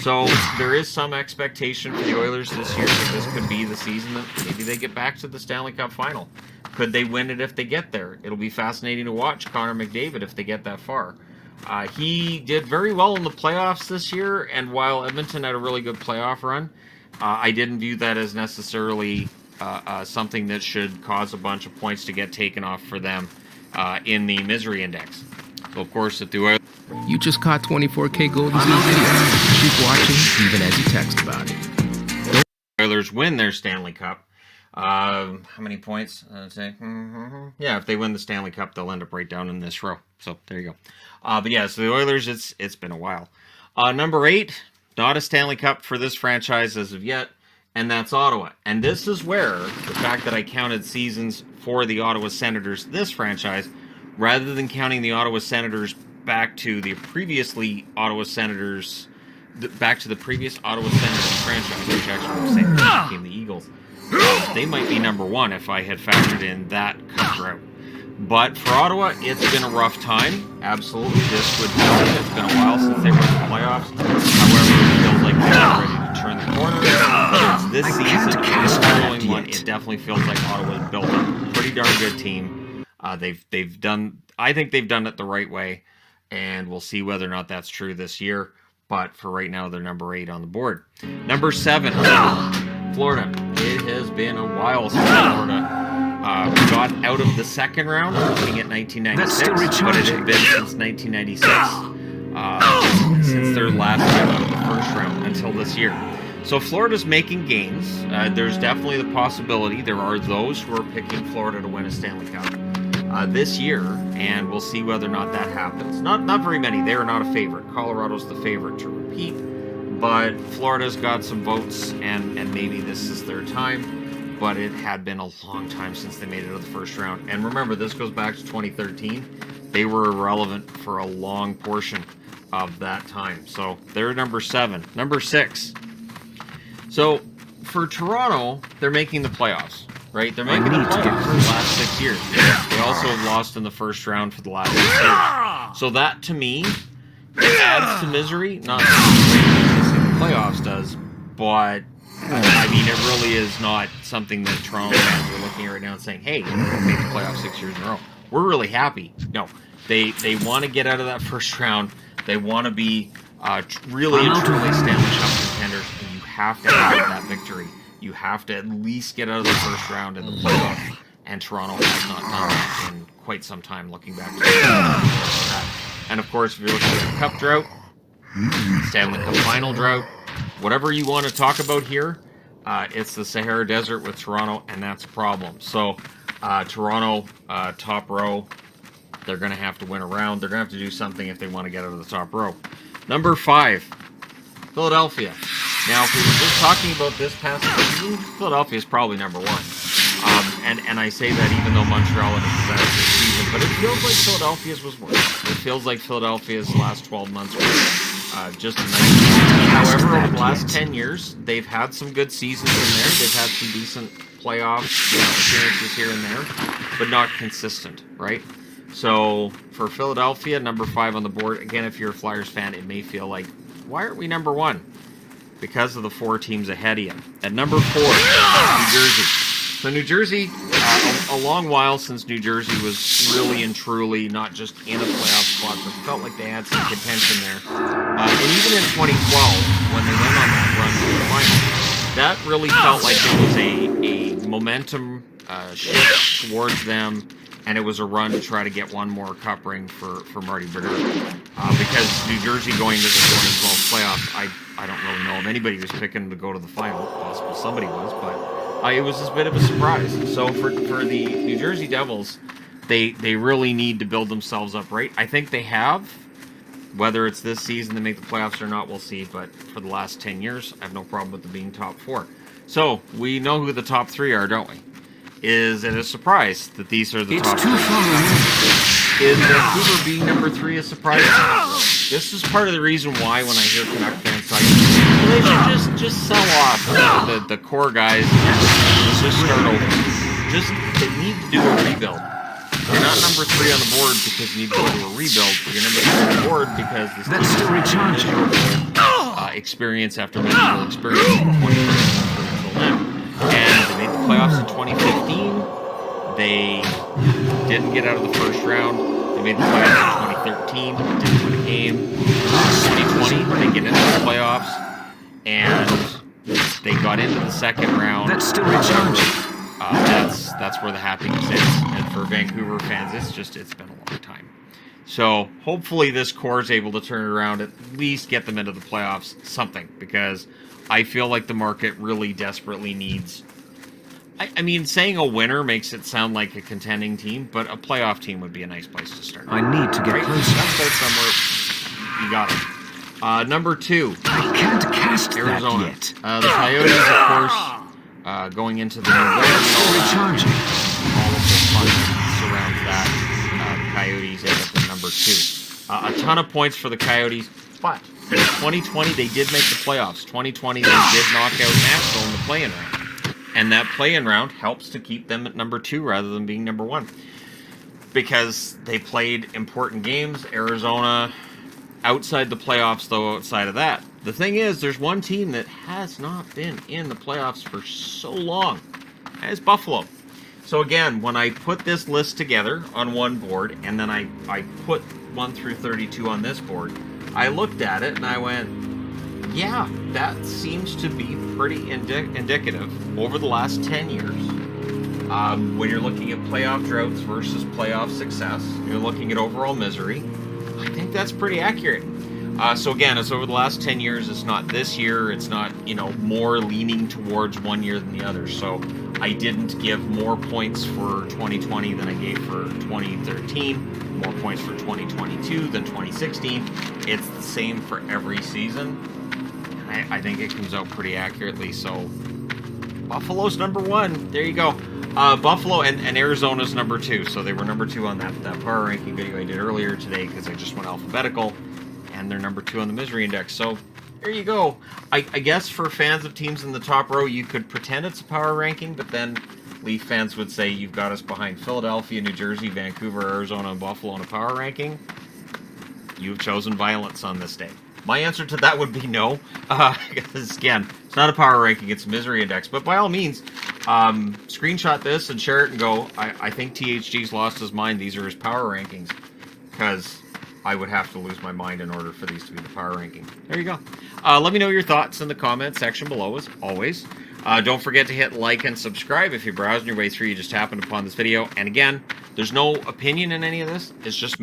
So there is some expectation for the Oilers this year that this could be the season that maybe they get back to the Stanley Cup final. Could they win it if they get there? It'll be fascinating to watch Connor McDavid if they get that far. He did very well in the playoffs this year, and while Edmonton had a really good playoff run, I didn't view that as necessarily something that should cause a bunch of points to get taken off for them in the misery index. So, of course, if the Oilers... You just caught 24K Golden State video. Keep watching, even as you text about it. Oilers win their Stanley Cup. How many points? Yeah, if they win the Stanley Cup, they'll end up right down in this row. So, there you go. But yeah, so the Oilers, it's been a while. Number 8... not a Stanley Cup for this franchise as of yet, and that's Ottawa. And this is where the fact that I counted seasons for the Ottawa Senators, this franchise, rather than counting the Ottawa Senators back to the previous Ottawa Senators franchise, which actually was the same became the Eagles. They might be number 1 if I had factored in that cup route. But for Ottawa, it's been a rough time. Absolutely, this would tell you it's been a while since they were in the playoffs. However, it feels like they're ready to turn the corner. Whether it's this season or the following one, it definitely feels like Ottawa's built up a pretty darn good team. They've done. I think they've done it the right way, and we'll see whether or not that's true this year. But for right now, they're number 8 on the board. Number 7, Florida. It has been a while since Florida got out of the second round, looking at 1996, but it had been since 1996, since their last time out of the first round until this year. So Florida's making gains. There's definitely the possibility. There are those who are picking Florida to win a Stanley Cup this year, and we'll see whether or not that happens. Not very many. They are not a favorite. Colorado's the favorite to repeat, but Florida's got some votes, and maybe this is their time. But it had been a long time since they made it to the first round. And remember, this goes back to 2013. They were irrelevant for a long portion of that time. So they're number 7. Number 6. So for Toronto, they're making the playoffs, right? They're making the playoffs for the last 6 years. They also have lost in the first round for the last 6 years. So that, to me, it adds to misery. Not missing the playoffs does, but I mean, it really is not something that Toronto fans are looking at right now and saying, hey, we're going to make the playoffs 6 years in a row. We're really happy. No, they want to get out of that first round. They want to be really and truly Stanley Cup contenders, and you have to have that victory. You have to at least get out of the first round in the playoffs, and Toronto has not done that in quite some time, looking back to that. And of course, if you're looking at the Cup drought, Stanley Cup final drought, whatever you want to talk about here, it's the Sahara Desert with Toronto, and that's a problem. So, Toronto, top row, they're going to have to win a round. They're going to have to do something if they want to get out of the top row. Number 5, Philadelphia. Now, if we were just talking about this past season, Philadelphia is probably number 1. And I say that even though Montreal had a disaster season, but it feels like Philadelphia's was worse. It feels like Philadelphia's last 12 months were just a nice. However, over the last 10 years, they've had some good seasons in there. They've had some decent playoff appearances here and there, but not consistent, right? So for Philadelphia, number 5 on the board. Again, if you're a Flyers fan, it may feel like, why aren't we number 1? Because of the 4 teams ahead of you. At number 4, New Jersey. So New Jersey, a long while since New Jersey was really and truly not just in a playoff spot, but felt like they had some contention there. And even in 2012, when they went on that run to the final, that really felt like it was a momentum shift towards them, and it was a run to try to get one more cup ring for Marty Brodeur. Because New Jersey going to the 2012 playoffs, I don't really know if anybody was picking to go to the final. Possible somebody was, but it was a bit of a surprise. So for the New Jersey Devils, they really need to build themselves up right. I think they have. Whether it's this season to make the playoffs or not, we'll see. But for the last 10 years, I have no problem with them being top 4. So we know who the top 3 are, don't we? Is it a surprise that these are the top 3? Is Vancouver being number 3 a surprise? This is part of the reason why when I hear Canuck fans talking, they should just sell off the core guys. Just start over. They need to do a rebuild. You're not number 3 on the board because you need to go to a rebuild. You're number 3 on the board because this That's still recharging. Experience after miserable experience in 2013 and they made the playoffs in 2015. They didn't get out of the first round. They made the playoffs in 2013, didn't win a game. 2020, they get into the playoffs, and they got into the second round. That's still recharging. That's where the happiness is. And for Vancouver fans, it's been a long time. So hopefully this core is able to turn it around, at least get them into the playoffs, something, because I feel like the market really desperately needs. I mean, saying a winner makes it sound like a contending team, but a playoff team would be a nice place to start. I need to get right? closer. That's about somewhere. You got it. Number 2. I can't cast Arizona. that yet. The Coyotes, of course, going into the new Still recharging. all of the fun that surrounds that. The Coyotes end up at number 2. A ton of points for the Coyotes, but in 2020 they did make the playoffs. 2020 they did knock out Nashville in the play-in round. And that play-in round helps to keep them at number 2 rather than being number 1. Because they played important games. Arizona outside the playoffs, though, outside of that. The thing is, there's one team that has not been in the playoffs for so long. And it's Buffalo. So again, when I put this list together on one board, and then I put 1 through 32 on this board, I looked at it and I went, yeah, that seems to be pretty indicative over the last 10 years. When you're looking at playoff droughts versus playoff success, you're looking at overall misery, I think that's pretty accurate. So again, it's over the last 10 years. It's not this year. It's not, more leaning towards one year than the other. So I didn't give more points for 2020 than I gave for 2013, more points for 2022 than 2016. It's the same for every season. I think it comes out pretty accurately. So Buffalo's number 1. There you go. Buffalo and Arizona's number 2. So they were number 2 on that power ranking video I did earlier today because I just went alphabetical. and they're number 2 on the misery index. So there you go. I guess for fans of teams in the top row, you could pretend it's a power ranking, but then Leaf fans would say you've got us behind Philadelphia, New Jersey, Vancouver, Arizona, and Buffalo in a power ranking. You've chosen violence on this day. My answer to that would be no, because again, it's not a power ranking, it's a misery index. But by all means, screenshot this and share it and go, I think THG's lost his mind, these are his power rankings, because I would have to lose my mind in order for these to be the power ranking. There you go. Let me know your thoughts in the comment section below, as always. Don't forget to hit like and subscribe if you're browsing your way through, you just happened upon this video. And again, there's no opinion in any of this, it's just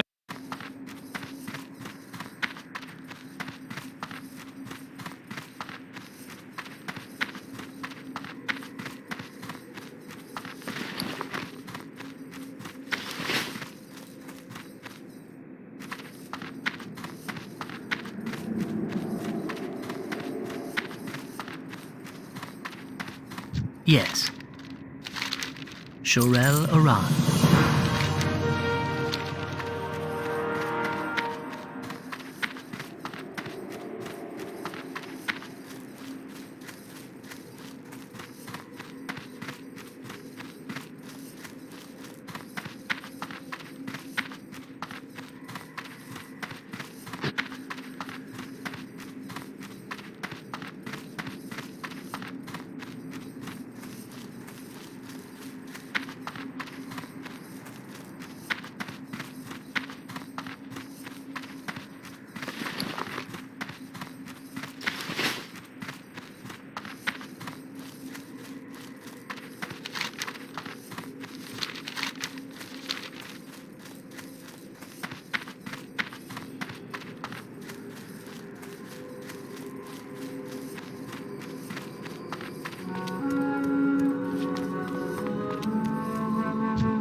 Yes. Shorel Aran.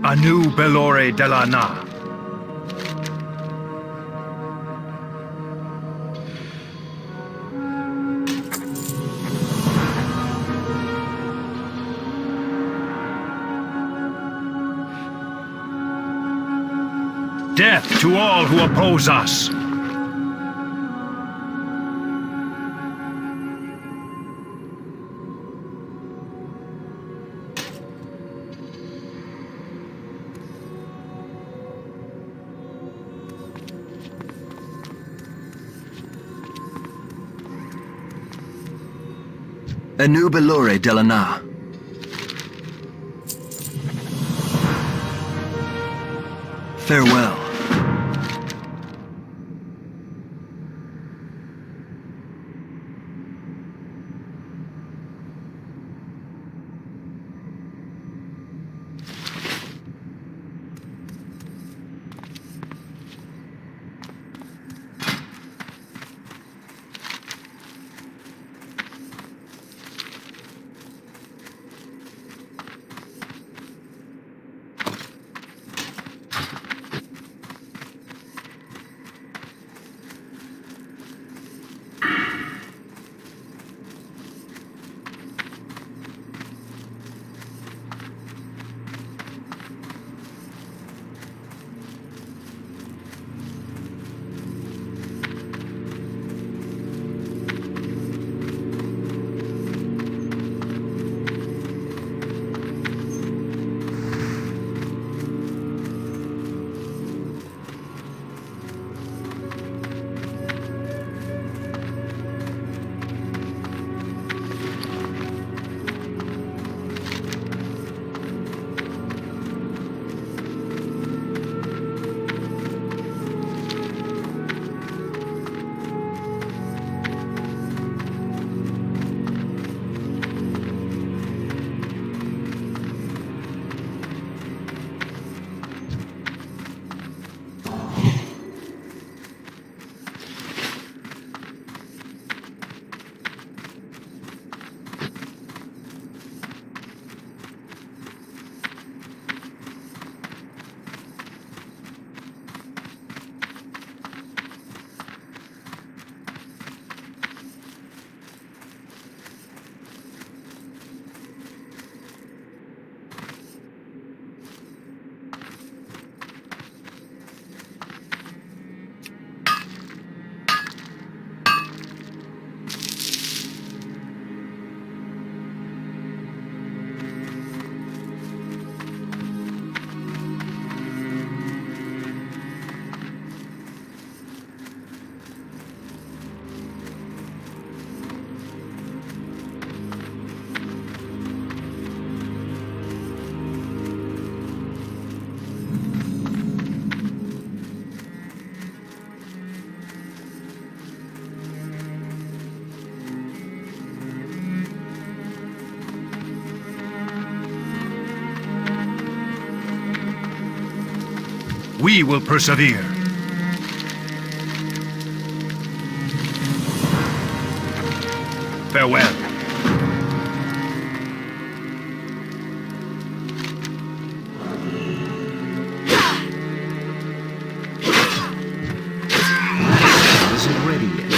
Anu Belore della Na. Death to all who oppose us! Anu Belore della Na. Farewell. We will persevere. Farewell. Isn't ready yet.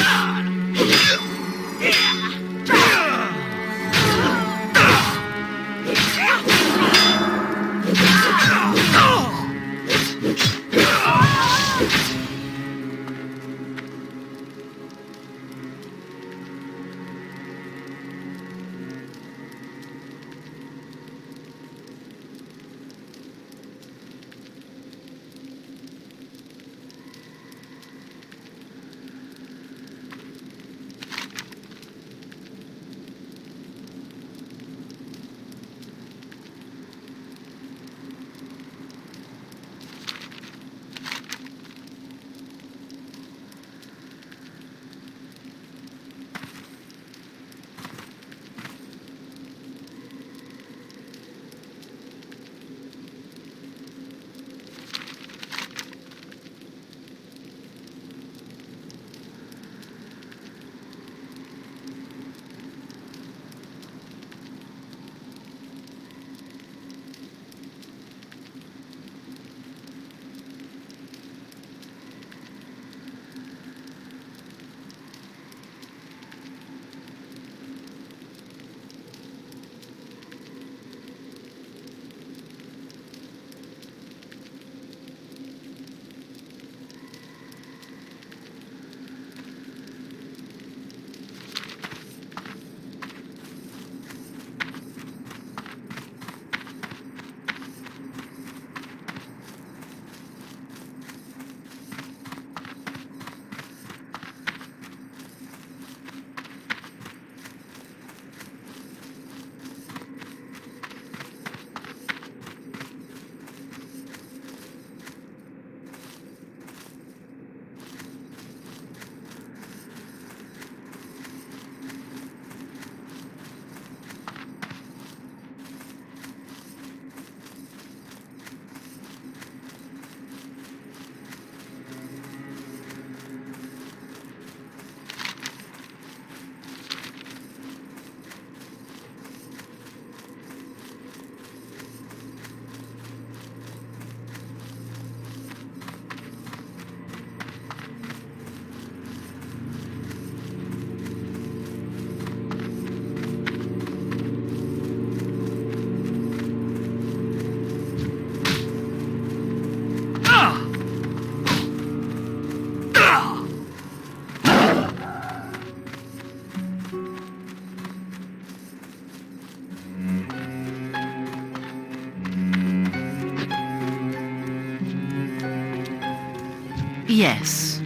Yes.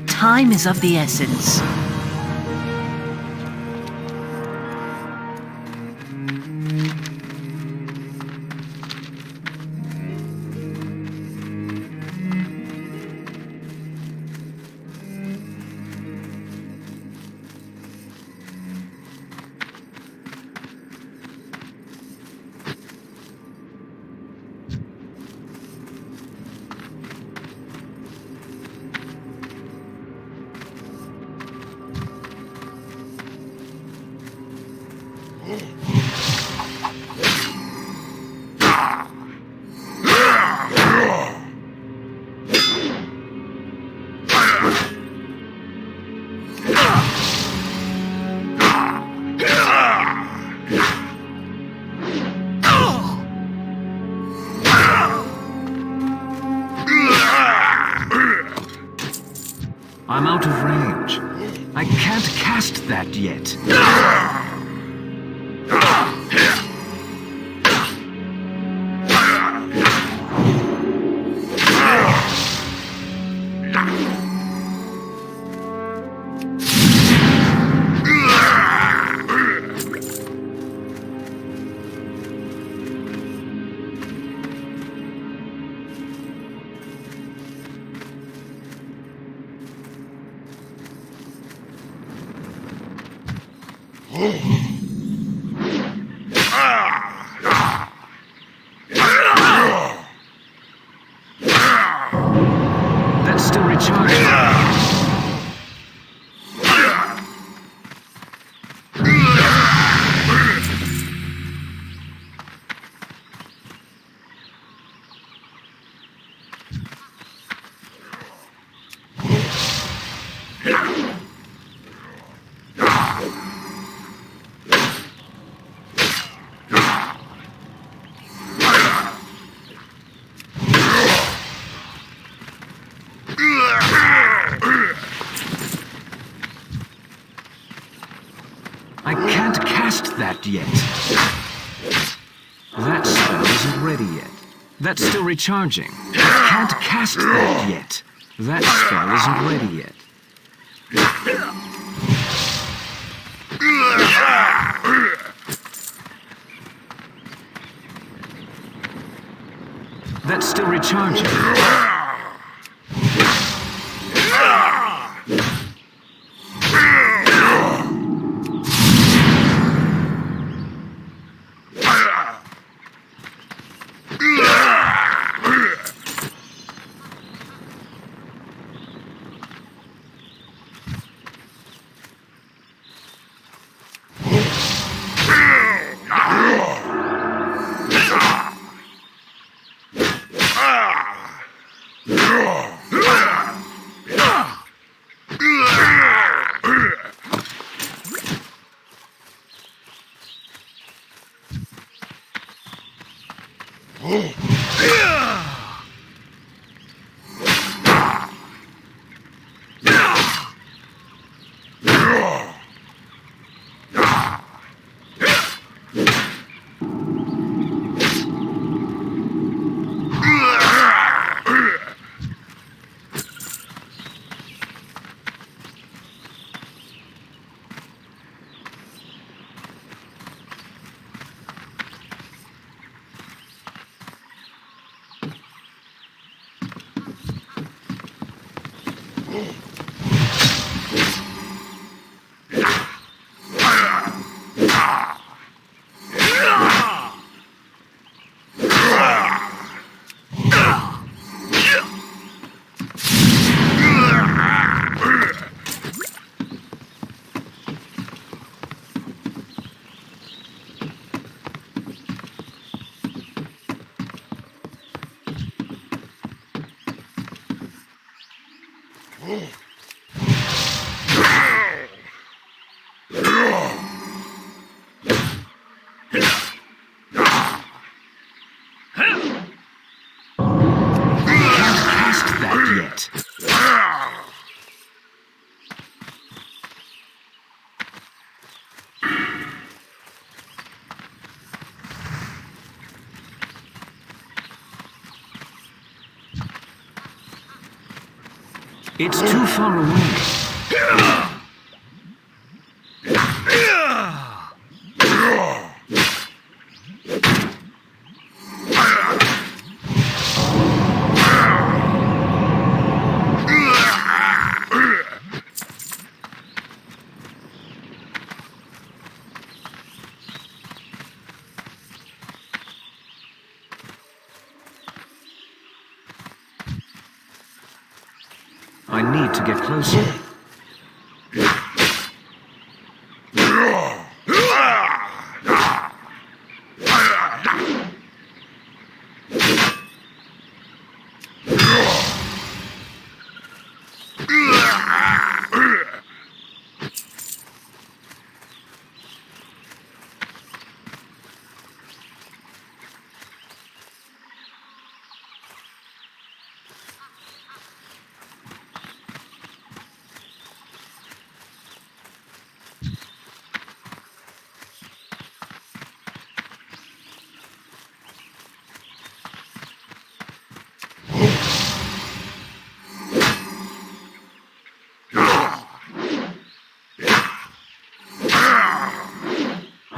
Time is of the essence. I'm out of range. I can't cast that yet. That's still recharging. I can't cast that yet. That spell isn't ready yet. That's still recharging. I can't cast that yet. That spell isn't ready yet. That's still recharging. Yet. It's too far away. I need to get closer.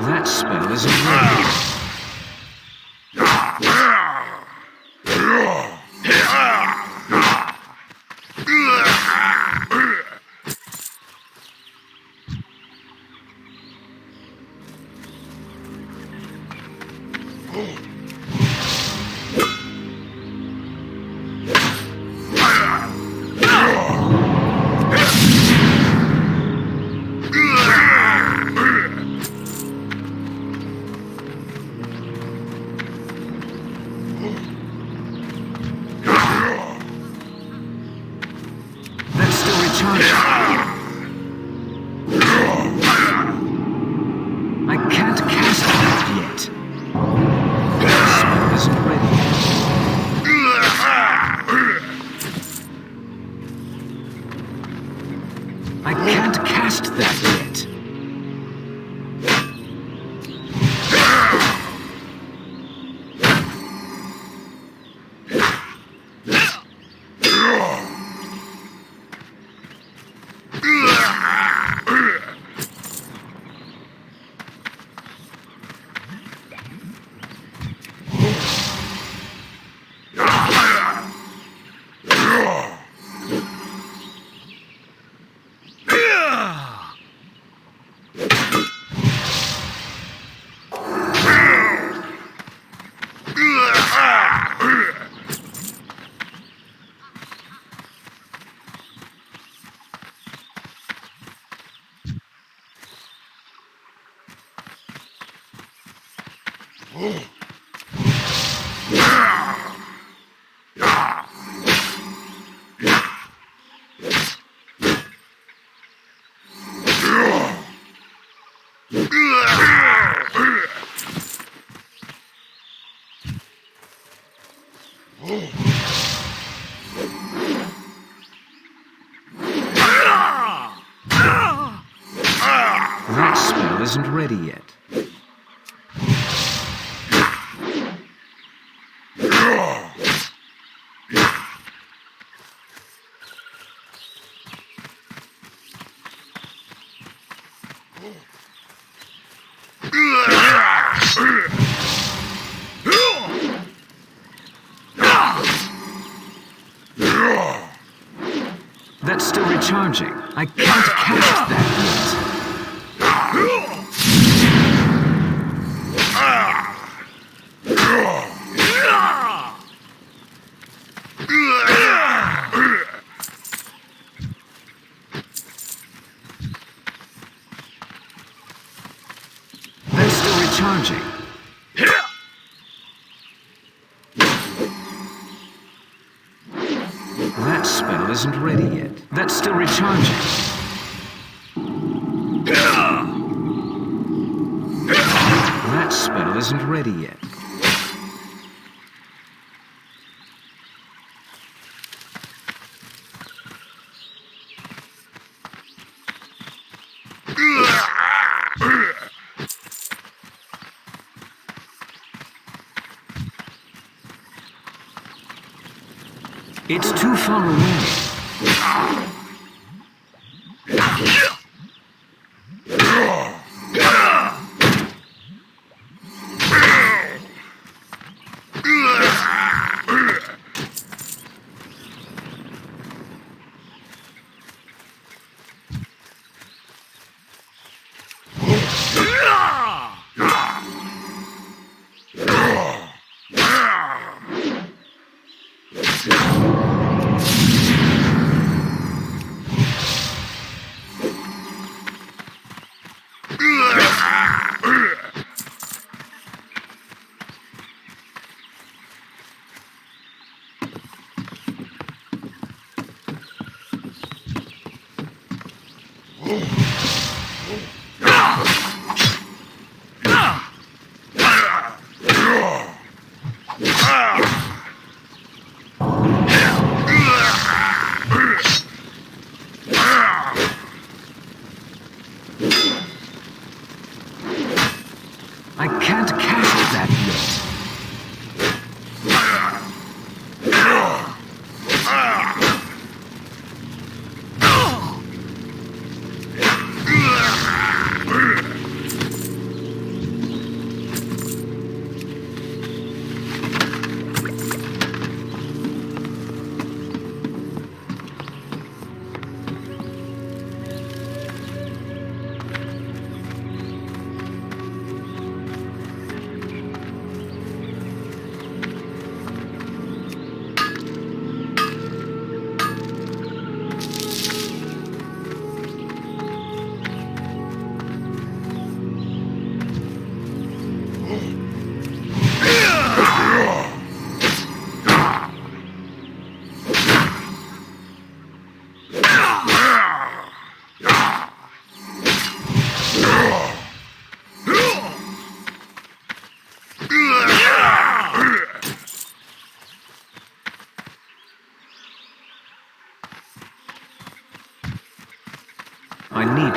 That spell isn't ready. That's still recharging. I can't cast that yet. That spell isn't ready yet. I can't cast that yet. That spell isn't ready yet. That's still recharging. I can't cast that yet. That's still recharging. That spell isn't ready yet. That's still recharging. That spell isn't ready yet. It's too far away. I can't cast that yet.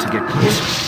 to get closer.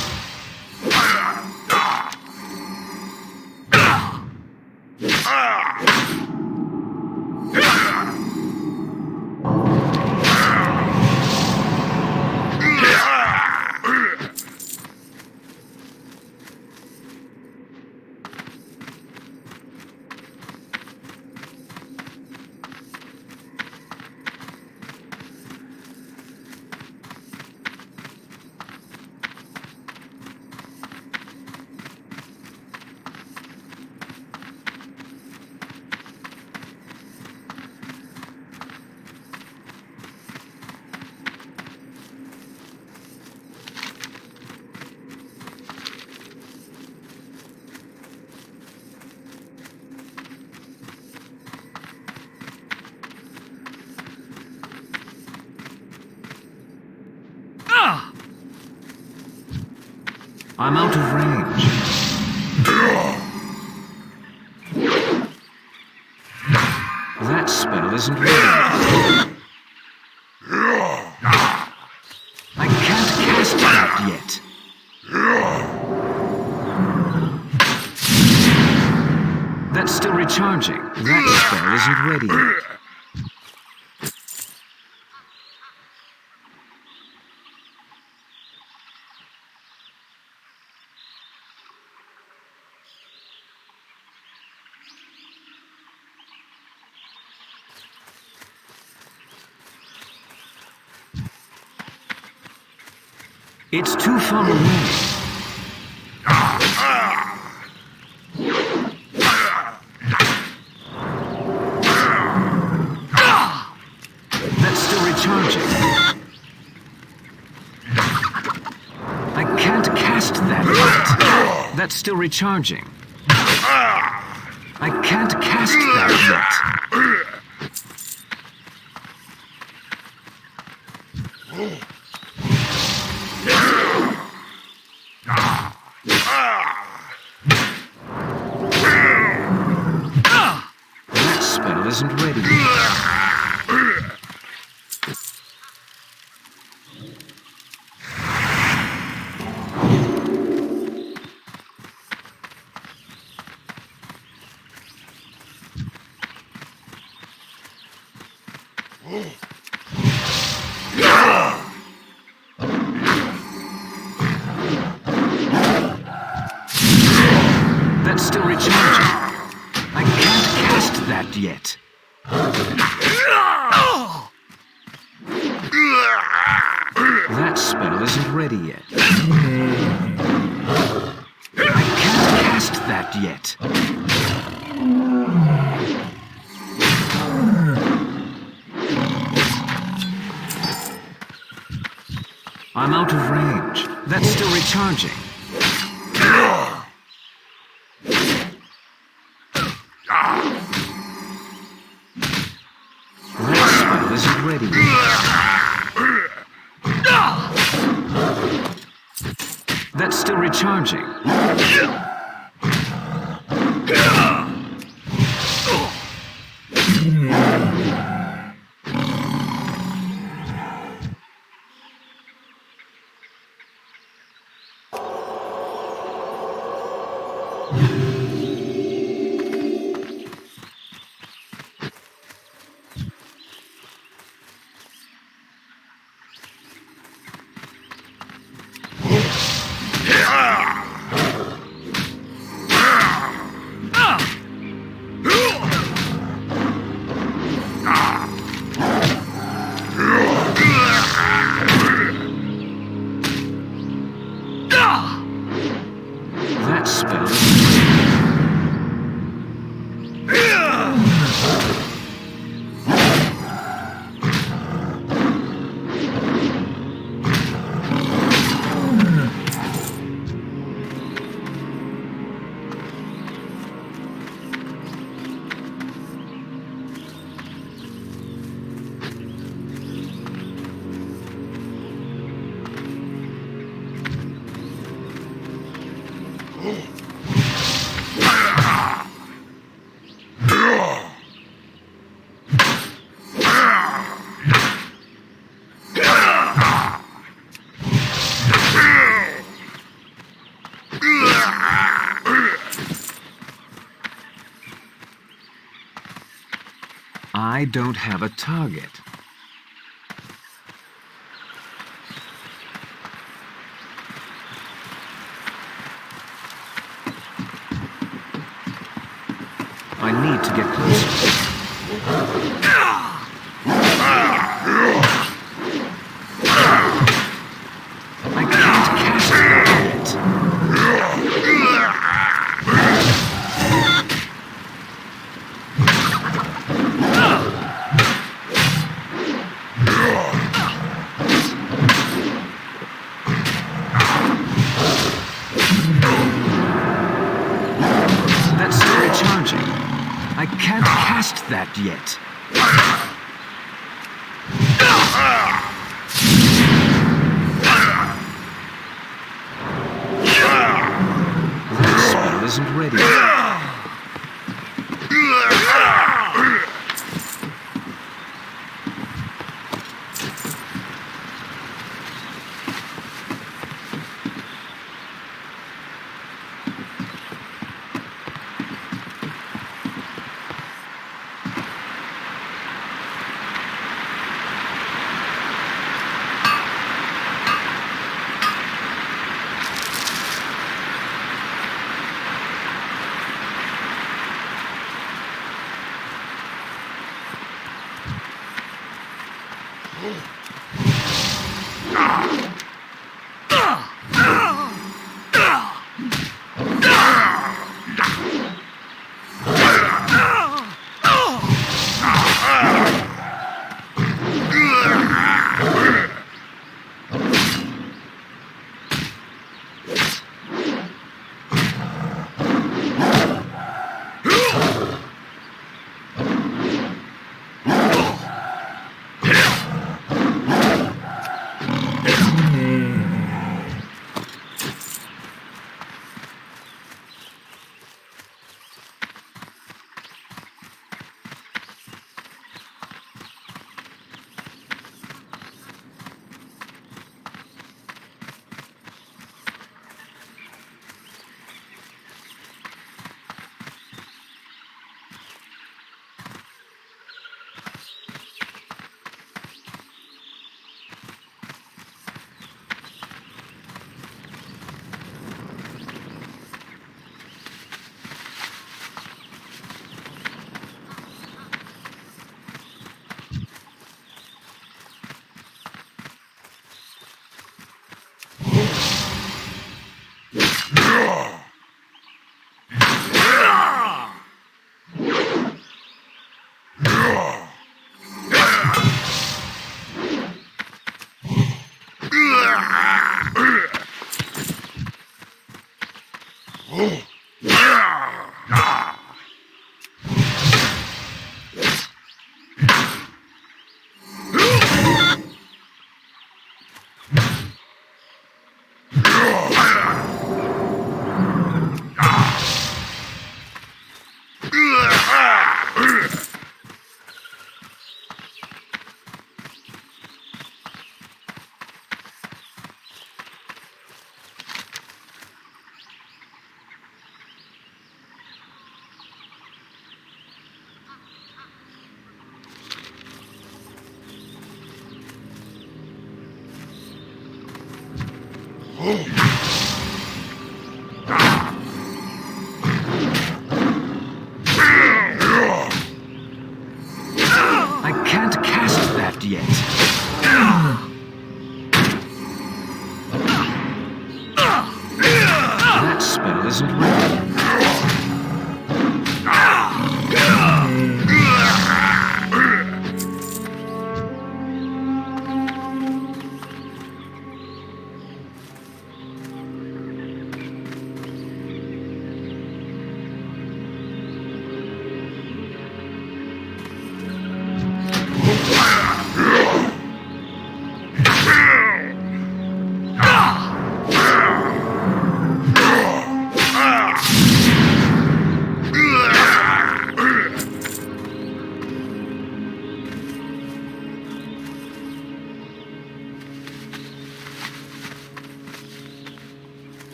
I'm out of range. That spell isn't ready. I can't cast that yet. That's still recharging. That spell isn't ready yet. It's too far away. That's still recharging. I can't cast that yet. That's still recharging. I can't cast that yet. That spell isn't ready yet. That's still recharging. I can't cast that yet. That spell isn't ready yet. I can't cast that yet. I'm out of range. That's still recharging. That spell isn't ready yet. That's still recharging. I don't have a target. I need to get closer. I can't cast that yet. That's still recharging. I can't cast that yet. That spell isn't ready. I can't cast that yet. That spell isn't ready.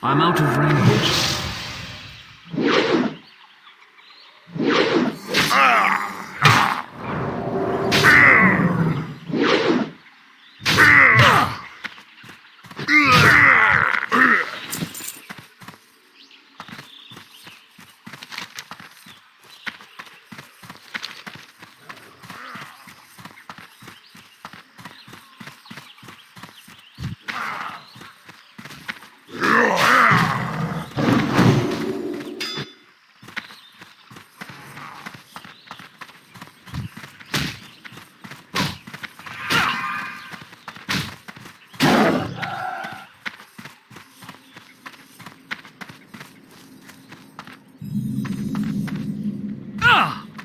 I'm out of range.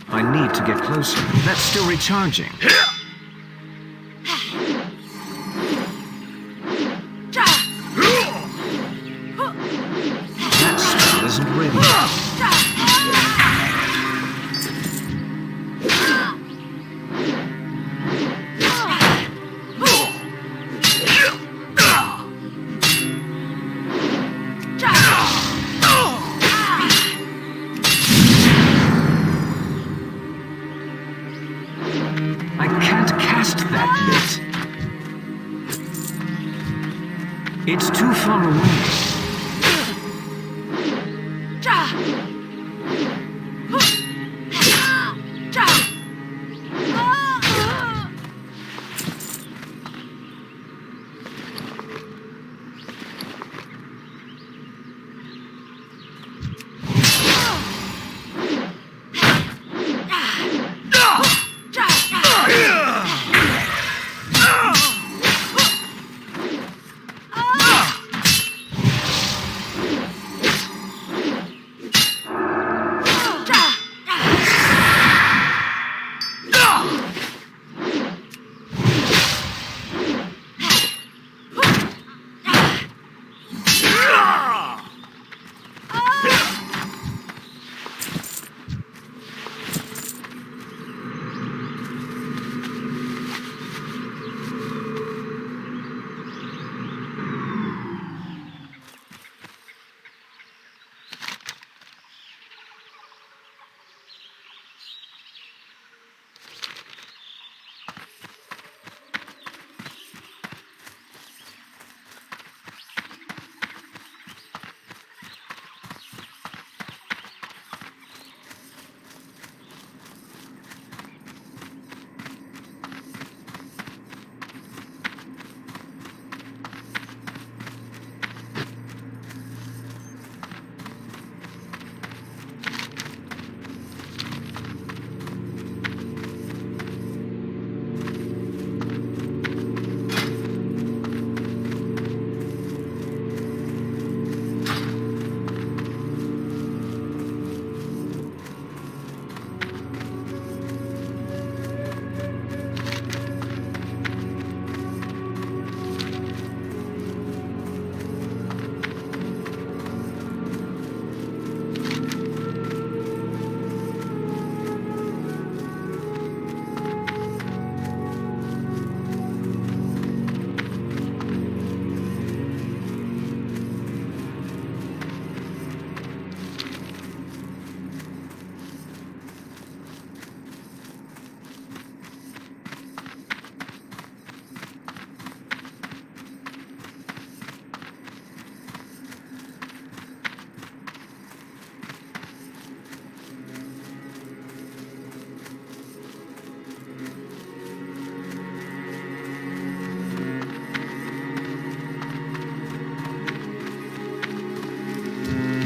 I need to get closer. That's still recharging. That spell isn't ready. I can't cast that yet. It's too far away.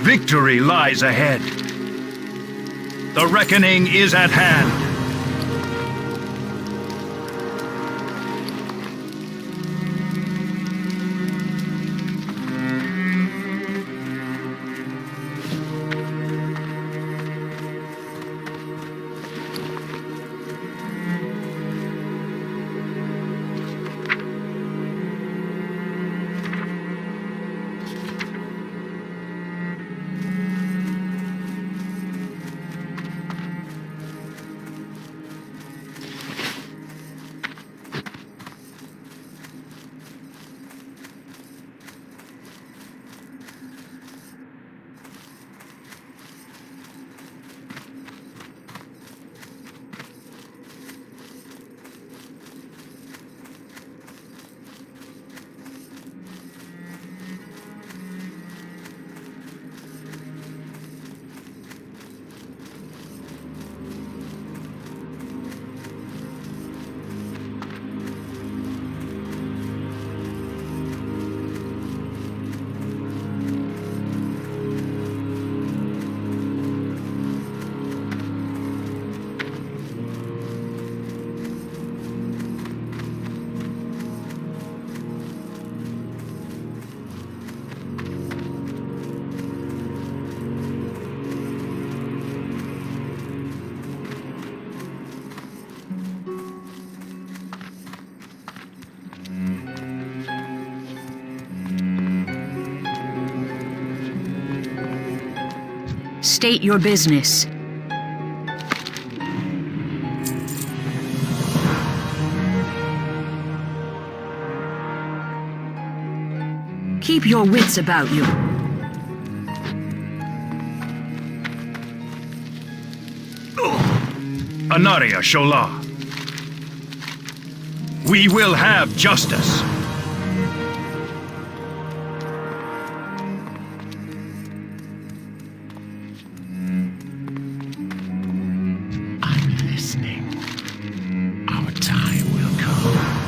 Victory lies ahead. The reckoning is at hand. State your business. Keep your wits about you. Anaria Shola. We will have justice. I'm listening. Our time will come.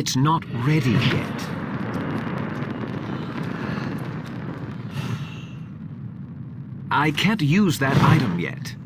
It's not ready yet. I can't use that item yet.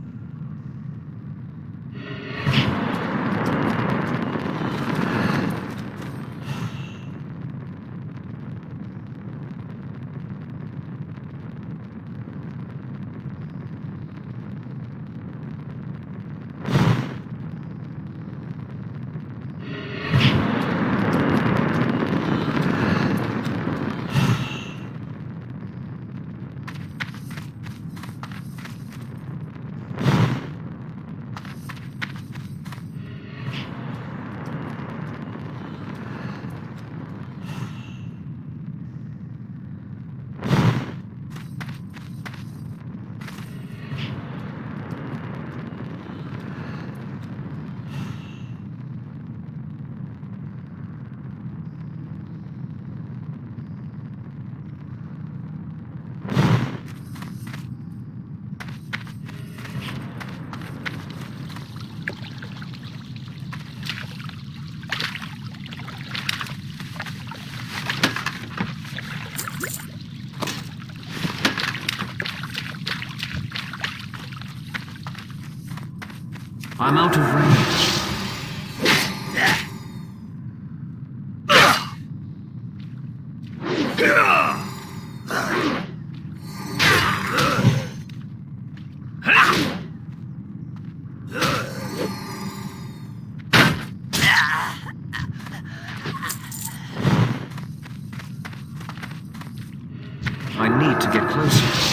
I'm out of range. I need to get closer.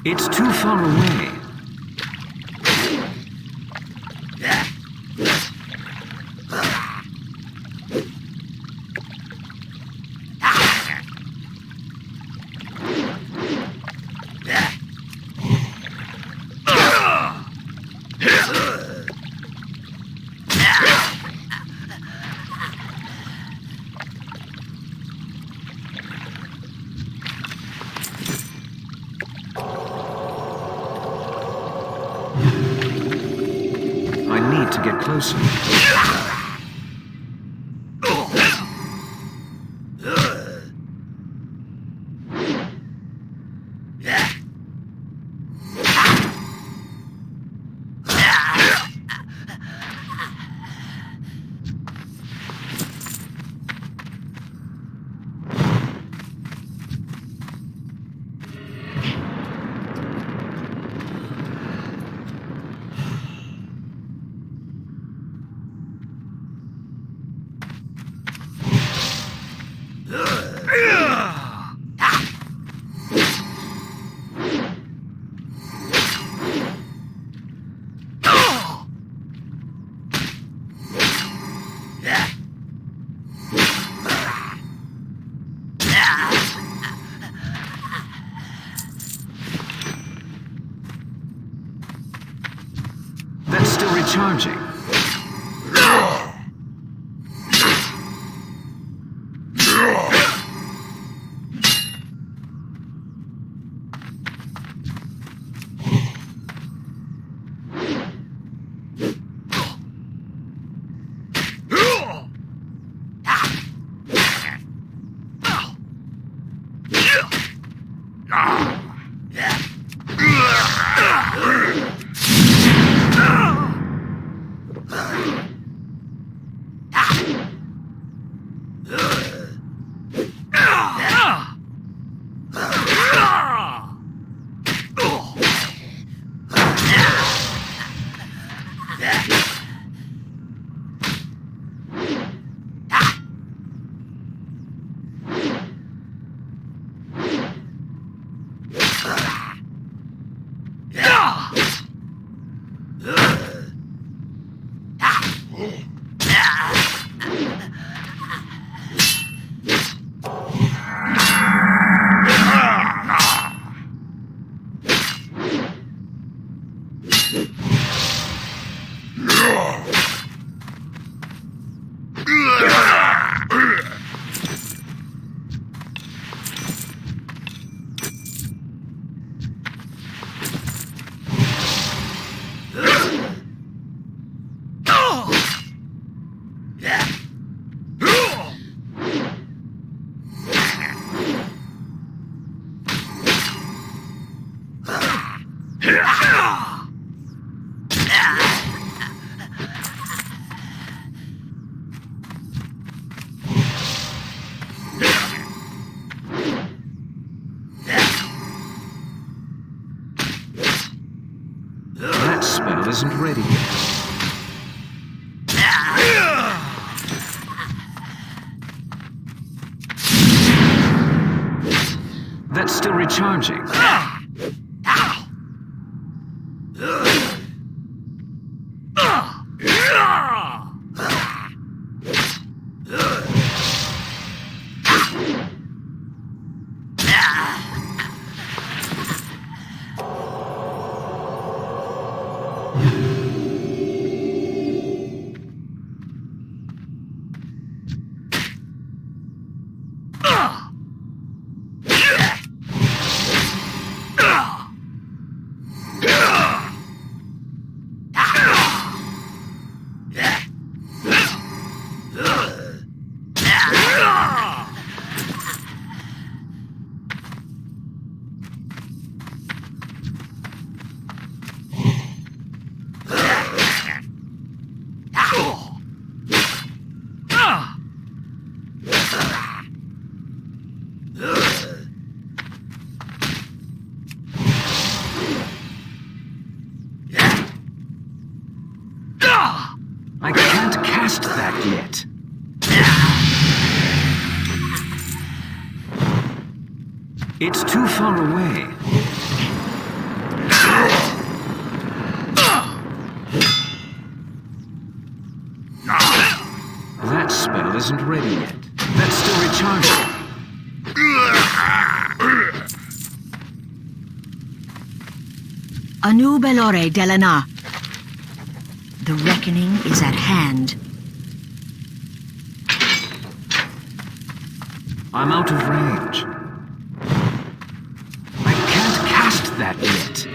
It's too far away. I need to get closer. That's still recharging. spell isn't ready yet. That's still recharging. I can't cast that yet. It's too far away. That spell isn't ready yet. That's still recharging. Anu Belore Delana. The reckoning is at hand. I'm out of range. I can't cast that yet.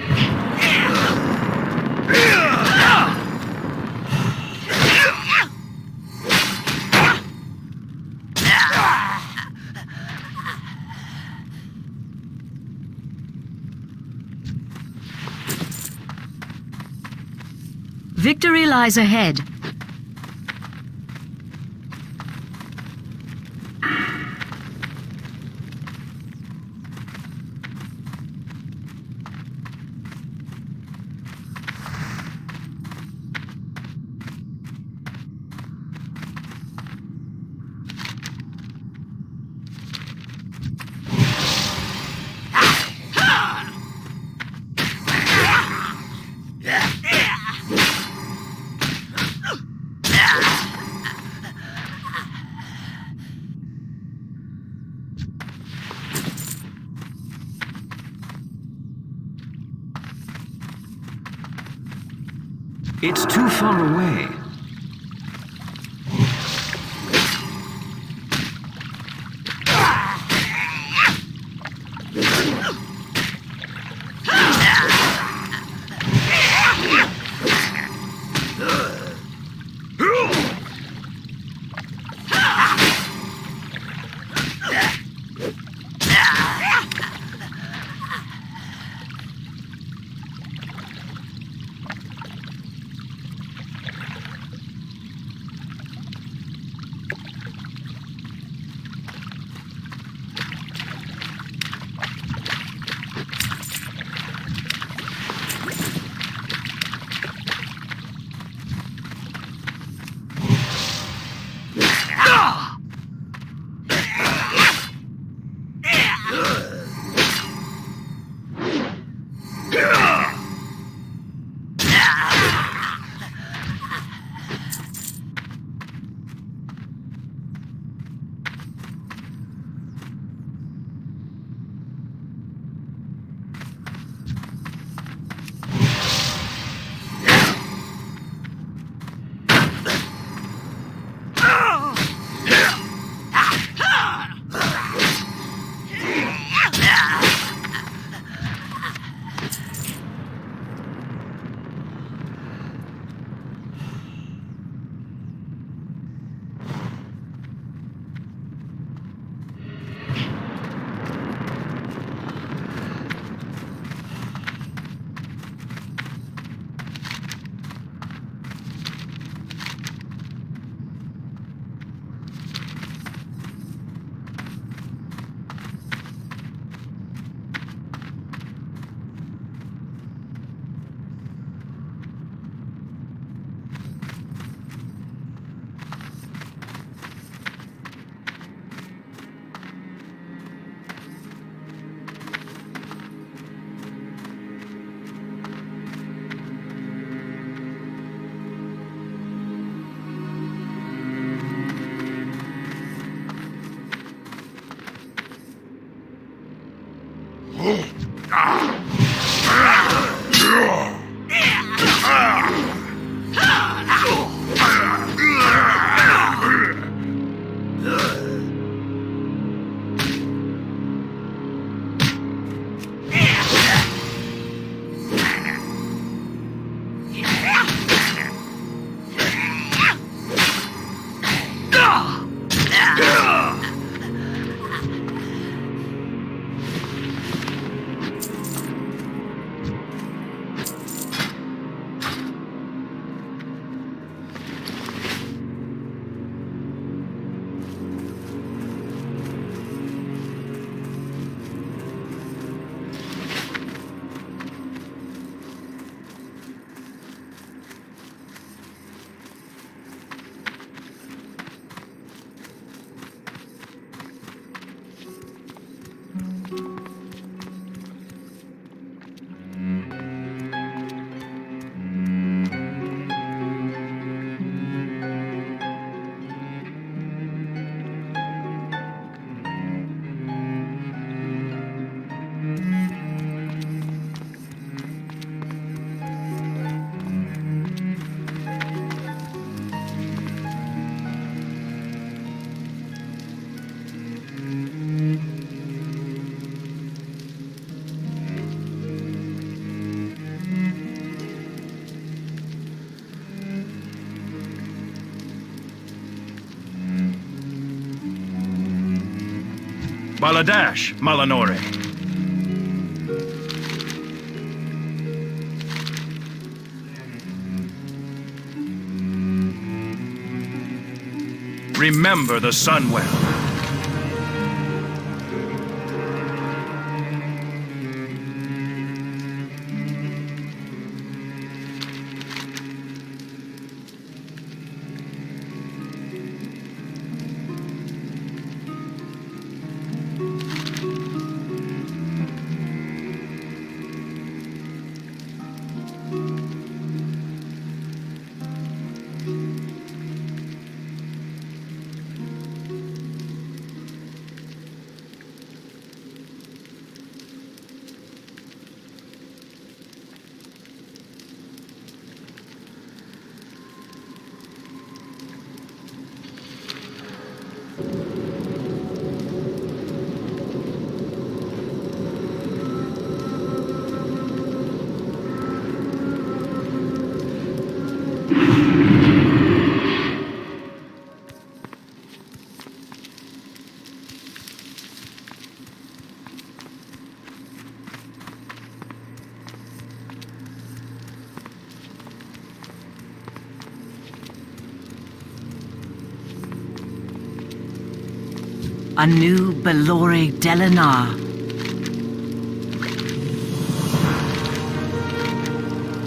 Victory lies ahead. It's too far away. Baladash, Malanore. Remember the Sunwell. A new Belore Delinar.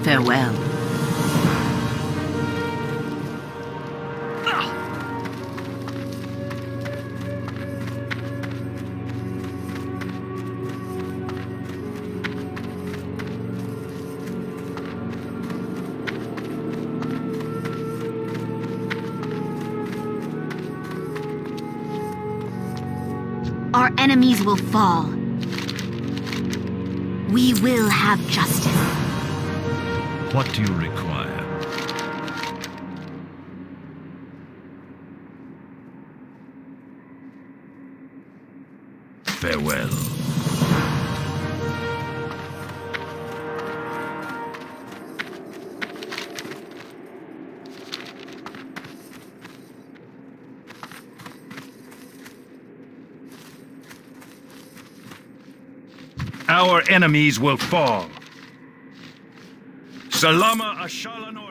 Farewell. Our enemies will fall. We will have justice. What do you require? Farewell. Our enemies will fall. Salama Ashalanor.